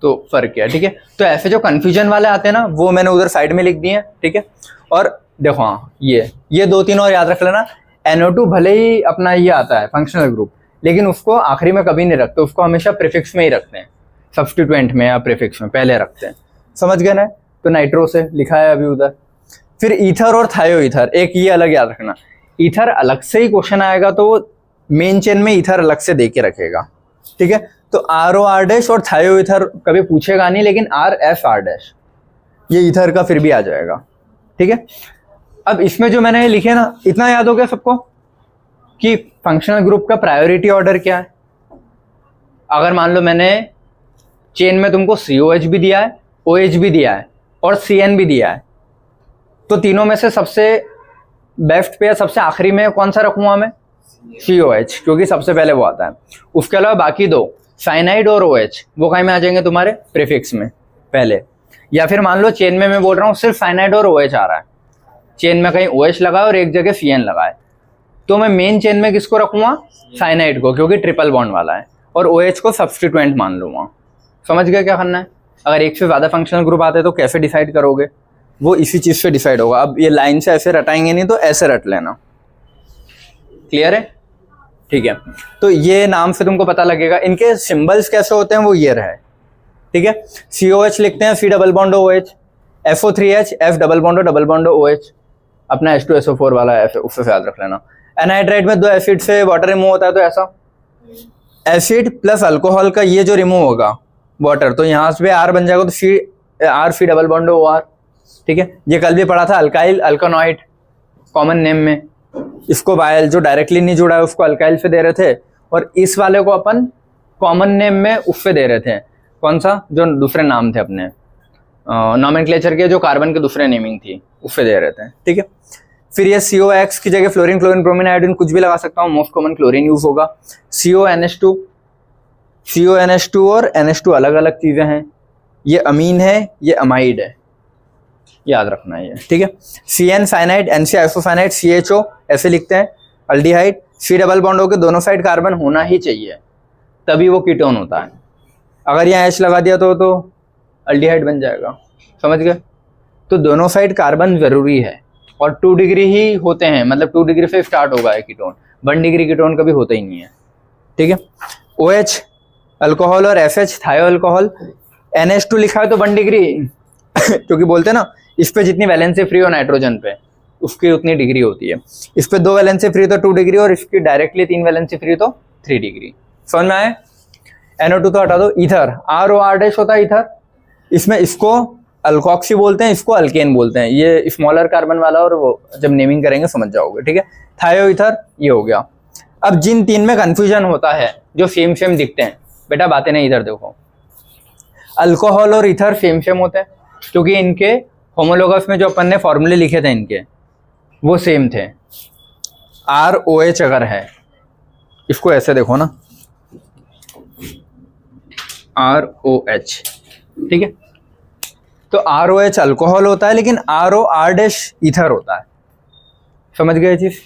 A: तो फर्क क्या है, ठीक है। तो ऐसे जो कन्फ्यूजन वाले आते हैं ना, वो मैंने उधर साइड में लिख दिए हैं, ठीक है। और देखो हाँ, ये दो तीन और याद रख लेना। NO2 भले ही अपना ये आता है फंक्शनल ग्रुप, लेकिन उसको आखिरी में कभी नहीं रखते, उसको हमेशा प्रीफिक्स में ही रखते हैं, सब्स्टिट्यूएंट में या प्रीफिक्स में पहले रखते हैं, समझ गए ना। तो नाइट्रो से लिखा है अभी उधर। फिर ईथर और थायो ईथर, एक ये अलग याद रखना, ईथर अलग से ही क्वेश्चन आएगा तो मेन चेन में ईथर अलग से दे के रखेगा, ठीक है। तो RO R' और थायो ईथर कभी पूछेगा नहीं, लेकिन RF R' ये ईथर का फिर भी आ जाएगा, ठीक है। अब इसमें जो मैंने लिखे ना, इतना याद हो गया सबको कि फंक्शनल ग्रुप का प्रायोरिटी ऑर्डर क्या है। अगर मान लो मैंने चेन में तुमको COH भी दिया है, OH भी दिया है और CN भी दिया है, तो तीनों में से सबसे बेस्ट पे या सबसे आखिरी में कौन सा रखूंगा मैं, COH, क्योंकि सबसे पहले वो आता है। उसके अलावा बाकी दो, साइनाइड और OH, वो कहीं में आ जाएंगे तुम्हारे प्रीफिक्स में पहले। या फिर मान लो चेन में मैं बोल रहा हूँ सिर्फ साइनाइड और OH आ रहा है, चेन में कहीं OH लगा है और एक जगह CN लगा है, तो मैं मेन चेन में किसको रखूंगा, साइनाइड को, क्योंकि ट्रिपल बॉन्ड वाला है, और OH को सब्स्टिट्यूएंट मान लूंगा। समझ गए क्या करना है। अगर एक से ज़्यादा फंक्शनल ग्रुप आते हैं तो कैसे डिसाइड करोगे, वो इसी चीज़ से डिसाइड होगा। अब ये लाइन से ऐसे रटाएंगे नहीं, तो ऐसे रट लेना, क्लियर है, ठीक है। तो ये नाम से तुमको पता लगेगा। इनके सिंबल्स कैसे होते हैं वो ये रहे, ठीक है। COH लिखते हैं C double bond OH, FO3H F double bond OH, अपना H2SO4 वाला है, उससे याद रख लेना। एनहाइड्राइड में दो एसिड से वाटर रिमूव होता है, तो ऐसा एसिड प्लस अल्कोहल का ये जो रिमूव होगा वाटर, तो यहाँ पे R बन जाएगा, तो R डबल बॉन्ड OR, ठीक है। ये कल भी पढ़ा था अल्काइल अल्कानॉइड कॉमन नेम में, इसको बायल जो डायरेक्टली नहीं जुड़ा है उसको अल्काइल से दे रहे थे, और इस वाले को अपन कॉमन नेम में उससे दे रहे थे, कौन सा, जो दूसरे नाम थे अपने नॉमेनक्लेचर के, जो कार्बन के दूसरे नेमिंग थी उससे दे रहे थे, ठीक है। फिर ये COX की जगह फ्लोरीन क्लोरीन ब्रोमीन आयोडीन कुछ भी लगा सकता हूँ, मोस्ट कॉमन क्लोरीन यूज होगा। CONH2 और NH2 अलग अलग चीजें हैं, ये अमीन है, ये अमाइड है, याद रखना है ये, ठीक है। CN cyanide, NC isocyanide, CHO ऐसे लिखते हैं, अल्डिहाइड, C डबल बॉन्ड होकर दोनों साइड कार्बन होना ही चाहिए, तभी वो कीटोन होता है। अगर यहाँ H लगा दिया तो अल्डिहाइड बन जाएगा, समझ गए। तो दोनों साइड कार्बन जरूरी है, और 2 डिग्री ही होते हैं, मतलब 2 डिग्री से स्टार्ट होगा ये कीटोन, 1 डिग्री कीटोन कभी होता ही नहीं है, ठीक है। OH अल्कोहल और FH थायो अल्कोहल, NH2 लिखा है तो 1 डिग्री क्योंकि बोलते हैं ना इस पे जितनी वैलेंसी फ्री हो नाइट्रोजन पे उसकी उतनी डिग्री होती है, इस पे 2 वैलेंसी फ्री तो 2 डिग्री, और इसकी डायरेक्टली 3 वैलेंसी फ्री तो 3 डिग्री। समझ में आए। NO2 तो हटा दो। ईथर ROR- होता है ईथर, इसमें इसको अल्कोक्सी बोलते हैं, इसको अल्केन बोलते हैं, ये स्मॉलर कार्बन वाला, और वो जब नेमिंग करेंगे समझ जाओगे, ठीक है। थायो ईथर ये हो गया। अब जिन 3 में कंफ्यूजन होता है, जो सेम सेम दिखते हैं, बेटा बातें नहीं, इधर देखो, अल्कोहल और ईथर सेम सेम होते हैं क्योंकि इनके होमोलोगस में जो अपन ने फॉर्मूले लिखे थे इनके वो सेम थे। ROH अगर है, इसको ऐसे देखो ना, ROH, ठीक है। तो ROH अल्कोहल होता है, लेकिन ROR- ईथर होता है, समझ गए चीज।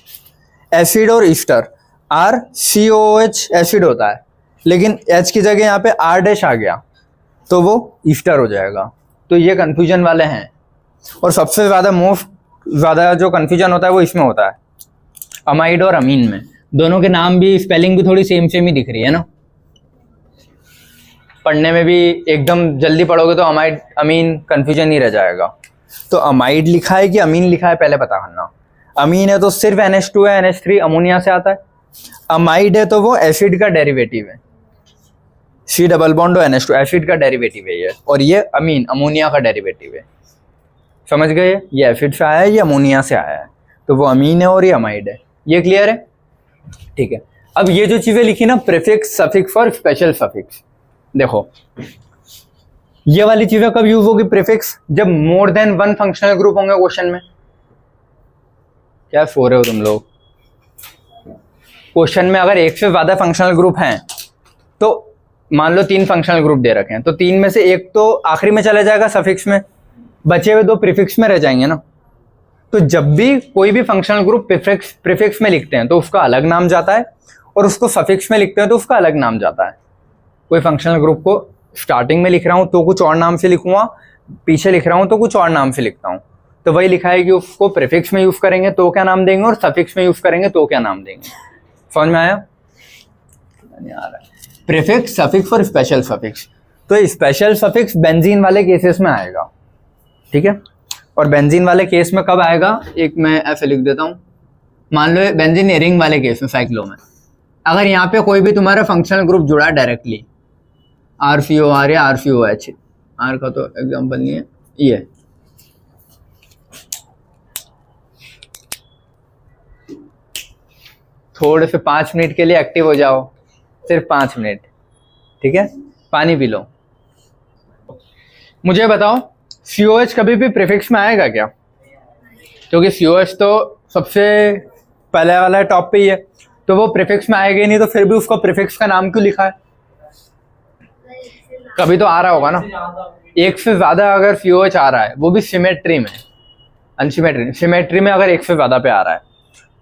A: एसिड और ईस्टर, RCOH एसिड होता है, लेकिन H की जगह यहाँ पे R- आ गया तो वो ईस्टर हो जाएगा। तो ये कंफ्यूजन वाले हैं, और सबसे ज्यादा मोस्ट ज्यादा जो कंफ्यूजन होता है वो इसमें होता है, अमाइड और अमीन में। दोनों के नाम भी, स्पेलिंग भी थोड़ी सेम सेम ही दिख रही है ना, पढ़ने में भी एकदम जल्दी पढ़ोगे तो अमाइड अमीन कंफ्यूजन ही रह जाएगा। तो अमाइड लिखा है कि अमीन लिखा है पहले पता करना। अमीन है तो सिर्फ NH2 है, NH3 अमोनिया से आता है। अमाइड है तो वो एसिड का डेरिवेटिव है, C डबल बॉन्ड और NH2 एसिड का डेरिवेटिव है ये, और ये अमीन अमोनिया का डेरिवेटिव है, समझ गए। ये एसिड से आया है, ये अमोनिया से आया है, तो वो अमीन है और ये अमाइड है। ये क्लियर है, ठीक है। अब ये जो चीजें लिखी ना, प्रीफिक्स सफिक्स और स्पेशल सफिक्स, देखो ये वाली चीजें कब यूज होगी प्रीफिक्स, जब मोर देन 1 फंक्शनल ग्रुप होंगे क्वेश्चन में। क्या सो रहे हो तुम लोग। क्वेश्चन में अगर 1 से ज्यादा फंक्शनल ग्रुप हैं, तो मान लो 3 फंक्शनल ग्रुप दे रखे हैं, तो 3 में से 1 तो आखिरी में चला जाएगा सफिक्स में, बचे हुए 2 प्रीफिक्स में रह जाएंगे ना। तो जब भी कोई भी फंक्शनल ग्रुप प्रीफिक्स में लिखते हैं तो उसका अलग नाम जाता है, और उसको सफिक्स में लिखते हैं तो उसका अलग नाम जाता है। कोई फंक्शनल ग्रुप को स्टार्टिंग में लिख रहा हूं तो कुछ और नाम से लिखूंगा, पीछे लिख रहा हूं तो कुछ और नाम से लिखता हूं। तो वही लिखा है कि उसको प्रीफिक्स में यूज करेंगे तो क्या नाम देंगे, और सफिक्स में यूज करेंगे तो क्या नाम देंगे। समझ में आया। प्रीफिक्स, सफिक्स और स्पेशल सफिक्स। तो स्पेशल सफिक्स बेंजीन वाले केसेस में आएगा, ठीक है। और बेंजीन वाले केस में कब आएगा, एक मैं ऐसे लिख देता हूं, मान लो बेंजीन रिंग वाले केस में, साइक्लो में, अगर यहाँ पे कोई भी तुम्हारा फंक्शनल ग्रुप जुड़ा डायरेक्टली, RCOR या RCOH, R का तो एग्जाम्पल नहीं है, ये थोड़े से 5 मिनट के लिए एक्टिव हो जाओ, सिर्फ 5 मिनट, ठीक है। पानी पी लो। मुझे बताओ COH कभी भी प्रीफिक्स में आएगा क्या, क्योंकि COH तो सबसे पहले वाला टॉप पे ही है, तो वो प्रीफिक्स में आएगा ही नहीं, तो फिर भी उसको प्रीफिक्स का नाम क्यों लिखा है। कभी तो आ रहा होगा ना, 1 से ज्यादा अगर COH आ रहा है, वो भी सिमेट्री में, अनसिमेट्री, सिमेट्री में अगर 1 से ज्यादा पे आ रहा है,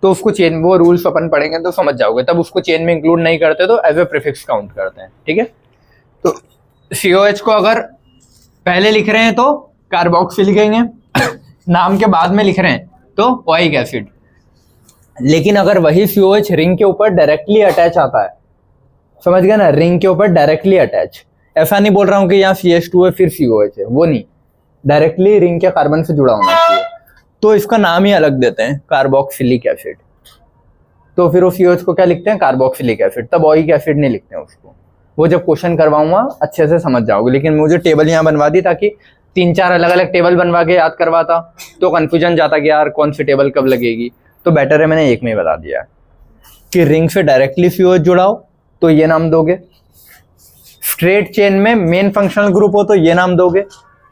A: तो उसको चेन, वो रूल्स अपन पढ़ेंगे तो समझ जाओगे, तब उसको चेन में इंक्लूड नहीं करते, तो एज ए प्रीफिक्स काउंट करते हैं, ठीक है। तो COH को अगर पहले लिख रहे हैं तो कार्बोक्सिल लिखेंगे, नाम के बाद में लिख रहे हैं तो ओइक एसिड। लेकिन अगर वही COH रिंग के ऊपर डायरेक्टली अटैच आता है, समझ गए ना, रिंग के ऊपर डायरेक्टली अटैच, ऐसा नहीं बोल रहा हूं कि यहाँ CH2 है फिर COH है, वो नहीं, डायरेक्टली रिंग के कार्बन से जुड़ा होना चाहिए, तो इसका नाम ही अलग देते हैं, कार्बोक्सिलिक एसिड। तो तो फिर उस COH को क्या लिखते हैं, कार्बोक्सिलिक एसिड। तब ओइक एसिड नहीं लिखते हैं उसको, वो जब क्वेश्चन करवाऊंगा अच्छे से समझ जाओगे। लेकिन मुझे टेबल यहाँ बनवा दी ताकि 3-4 अलग अलग टेबल बनवा के याद करवाता तो कंफ्यूजन जाता कि यार कौन सी टेबल कब लगेगी। तो बेटर है मैंने एक में ही बता दिया कि रिंग से डायरेक्टली COH जुड़ाओ तो ये नाम दोगे, स्ट्रेट चेन में मेन फंक्शनल ग्रुप हो तो ये नाम दोगे।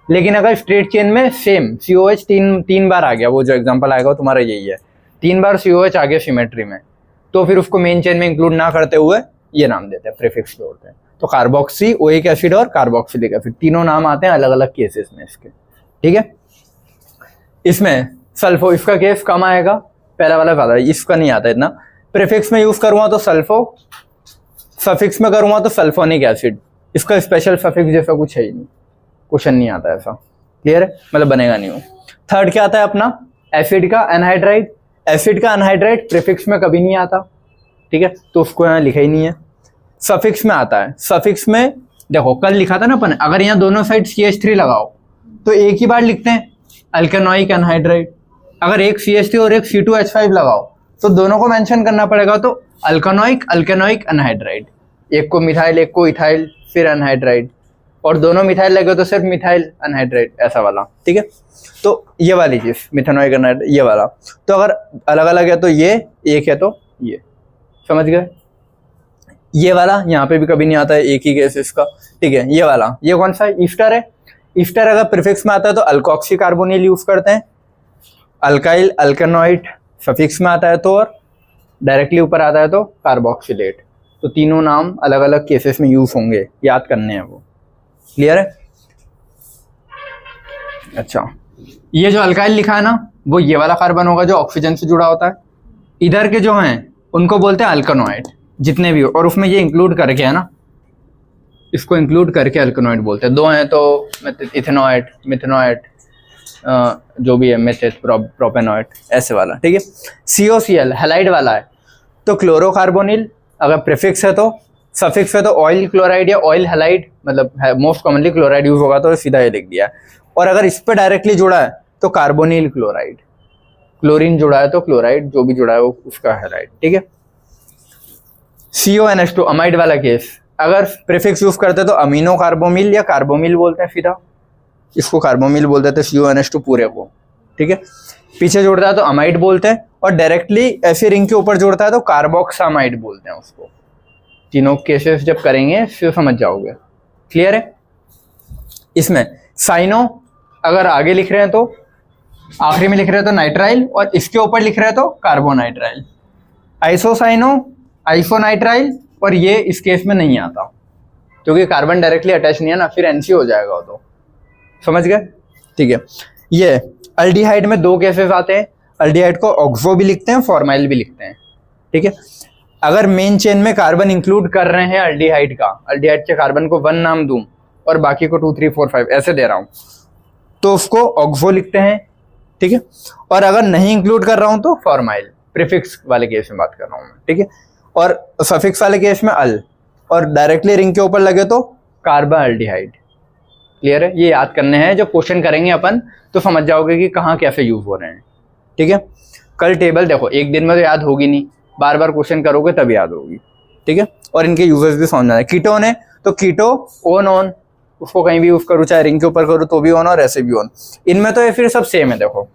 A: लेकिन अगर स्ट्रेट चेन में सेम COH तीन बार आ गया, वो जो एग्जांपल आएगा वो तुम्हारा यही है, 3 बार COH आ गया सिमेट्री में, तो फिर उसको मेन चेन में इंक्लूड ना करते हुए ये नाम देते हैं, प्रीफिक्स जोड़ते हैं। तो कार्बोक्सी, ओइक एसिड और कार्बोक्सिलिक एसिड तीनों नाम आते हैं अलग अलग केसेस में इसके, ठीक है। इसमें सल्फो, इसका केस कम आएगा, पहला वाला ज्यादा, इसका नहीं आता इतना। प्रीफिक्स में यूज करूंगा तो सल्फो, सफिक्स में करूंगा तो सल्फोनिक एसिड। इसका स्पेशल सफिक्स जैसा कुछ है ही नहीं, क्वेश्चन नहीं आता ऐसा, क्लियर है, मतलब बनेगा नहीं वो। थर्ड क्या आता है अपना, एसिड का एनहाइड्राइड। एसिड का एनहाइड्राइड प्रीफिक्स में कभी नहीं आता, ठीक है, तो उसको यहाँ लिखा ही नहीं है। सफिक्स में आता है। सफिक्स में देखो कल लिखा था ना अपन, अगर यहाँ दोनों साइड CH3 लगाओ तो एक ही बार लिखते हैं अल्केनोइक एनहाइड्राइड। अगर एक CH3 और एक C2H5 लगाओ तो दोनों को मेंशन करना पड़ेगा, तो अल्केनोइक अल्केनोइक एनहाइड्राइड, एक को मिथाइल एक को इथाइल फिर एनहाइड्राइड, और दोनों मिथाइल लगे तो सिर्फ मिथाइल एनहाइड्राइड, ऐसा वाला, ठीक है। तो ये वाली चीज मिथेनोइक एनहाइड्राइड ये वाला। तो अगर अलग अलग है तो ये, एक है तो ये, समझ गए। ये वाला यहाँ पे भी कभी नहीं आता है, एक ही केस इसका, ठीक है। ये वाला, ये कौन सा है, ईस्टर है। ईस्टर अगर प्रीफिक्स में आता है तो अल्कोक्सी कार्बोनिल यूज करते हैं। अल्काइल अल्केनोइड सफिक्स में आता है तो, और डायरेक्टली ऊपर आता है तो कार्बोक्सिलेट। तो तीनों नाम अलग अलग केसेस में यूज होंगे, याद करने हैं वो, क्लियर है। अच्छा, ये जो अल्काइल लिखा है ना, वो ये वाला कार्बन होगा जो ऑक्सीजन से जुड़ा होता है। इधर के जो हैं उनको बोलते हैं अल्केनोइड, जितने भी हो, और उसमें ये इंक्लूड करके है ना, इसको इंक्लूड करके अल्केनोइड बोलते हैं। दो हैं तो इथेनोइड, मिथेनोइड, जो भी है, मेथेट, प्रोपेनोइड, ऐसे वाला, ठीक है। COCl हैलाइड वाला है तो क्लोरोकार्बोनिल, अगर प्रीफिक्स है तो, सफिक्स है तो ऑयल क्लोराइड या ऑयल हैलाइड, मतलब मोस्ट कॉमनली क्लोराइड यूज होगा तो सीधा ये लिख दिया। और अगर इस पे डायरेक्टली जुड़ा है तो कार्बोनिल क्लोराइड, क्लोरीन जुड़ा है तो क्लोराइड, जो भी जुड़ा है वो उसका हैलाइड, ठीक है। CONH2 अमाइड वाला केस, अगर प्रीफिक्स यूज करते तो अमीनो कार्बोमिल या कार्बोमिल बोलते हैं, सीधा इसको कार्बोमिल बोलते थे CONH2 पूरे को, ठीक है। पीछे जुड़ता है तो अमाइड बोलते हैं, और डायरेक्टली ऐसे रिंग के ऊपर जुड़ता है तो कार्बोक्सामाइड बोलते हैं उसको। तीनों केसेस जब करेंगे फिर समझ जाओगे, क्लियर है। इसमें साइनो अगर आगे लिख रहे हैं तो, आखिरी में लिख रहे हैं तो नाइट्राइल, और इसके ऊपर लिख रहे हैं तो कार्बोनाइट्राइल। आइसोसाइनो आइसोनाइट्राइल, और ये इस केस में नहीं आता क्योंकि कार्बन डायरेक्टली अटैच नहीं है ना, फिर NC हो जाएगा वो, तो समझ गए, ठीक है। ये अल्डिहाइड में 2 केसेस आते हैं, अल्डिहाइड को ऑक्सो भी लिखते हैं, फॉर्माइल भी लिखते हैं, ठीक है। अगर मेन चेन में कार्बन इंक्लूड कर रहे हैं अल्डिहाइड का, अल्डिहाइड के कार्बन को 1 नाम दूं और बाकी को 2 3 4 5 ऐसे दे रहा हूं तो उसको ऑक्सो लिखते हैं, ठीक है। और अगर नहीं इंक्लूड कर रहा हूं तो फॉर्माइल, प्रीफिक्स वाले केस में बात कर रहा हूं मैं, ठीक है। और सफिक्स वाले केस में अल, और डायरेक्टली रिंग के ऊपर लगे तो कार्बाल्डिहाइड, क्लियर है। ये याद करने हैं, जब क्वेश्चन करेंगे अपन तो समझ जाओगे कि कहाँ कैसे यूज हो रहे हैं, ठीक है। कल टेबल देखो, एक दिन में तो याद होगी नहीं, बार बार क्वेश्चन करोगे तब याद होगी, ठीक है। और इनके यूजेस भी समझना है। कीटोन है तो कीटो ओन ऑन, उसको कहीं भी यूज करूँ, चाहे रिंग के ऊपर करूँ तो भी ऑन और ऐसे भी ऑन। इनमें तो ये फिर सब सेम है, देखो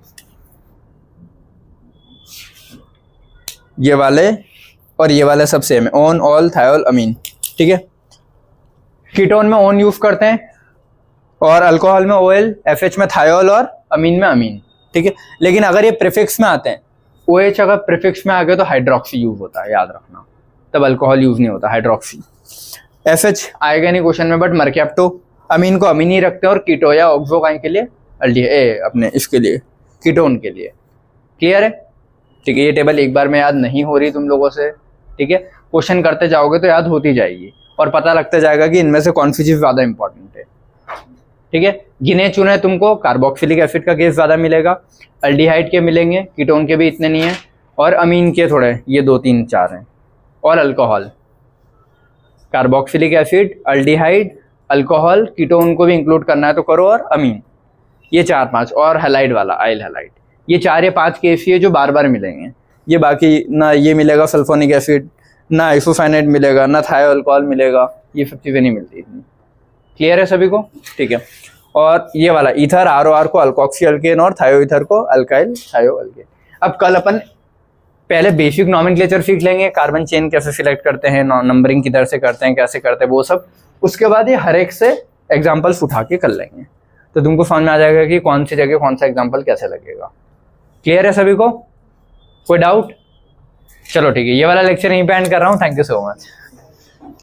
A: ये वाले और ये वाले सब सेम है, ऑन ऑल थायोल अमीन, ठीक है। कीटोन में ऑन यूज करते हैं, और अल्कोहल में OL, FH में थायोल, और अमीन में अमीन, ठीक है। लेकिन अगर ये प्रीफिक्स में आते हैं, OH अगर प्रीफिक्स में आ गए तो हाइड्रोक्सी यूज होता है, याद रखना, तब अल्कोहल यूज नहीं होता, हाइड्रोक्सी। FH आएगा नहीं क्वेश्चन में, बट मरकैप्टो, अमीन को अमीन ही रखते हैं, और कीटो या ऑक्सो के लिए अपने इसके लिए कीटोन के लिए, क्लियर है, ठीक है। ये टेबल एक बार में याद नहीं हो रही तुम लोगों से, ठीक है। क्वेश्चन करते जाओगे तो याद होती जाएगी, और पता लगता जाएगा कि इनमें से कौन सी चीज ज्यादा इंपॉर्टेंट है, ठीक है। गिने चुने तुमको कार्बोक्सिलिक एसिड का केस ज्यादा मिलेगा, अल्डिहाइड के मिलेंगे, कीटोन के भी इतने नहीं है, और अमीन के थोड़े, ये 2 3 4 हैं, और alcohol, carboxylic acid, aldehyde, alcohol, ketone को भी इंक्लूड करना है तो करो, और अमीन, ये 4 5, और हैलाइड वाला आइल हैलाइड, ये 4 या 5 केस ही है जो बार बार मिलेंगे। ये बाकी ना ये मिलेगा सल्फोनिक एसिड, ना आइसोसाइनेट मिलेगा, ना थायोअल्कोहल मिलेगा, ये सब चीज़ें नहीं मिलती इतनी। क्लियर है सभी को? ठीक है। और ये वाला ईथर ROR को अल्कोक्सी अल्केन और थायो ईथर को अल्काइल थायो अल्केन। अब कल अपन पहले बेसिक नॉमेनक्लेचर सीख लेंगे, कार्बन चेन कैसे सिलेक्ट करते हैं, नंबरिंग किधर से करते हैं, कैसे करते हैं वो सब। उसके बाद ये हर एक से एग्जाम्पल्स उठा के कर लेंगे, तो तुमको समझ में आ जाएगा कि कौन सी जगह कौन सा एग्जाम्पल कैसे लगेगा। क्लियर है सभी को? कोई डाउट? चलो ठीक है, ये वाला लेक्चर यहीं पे एंड कर रहा हूँ। Thank you so much.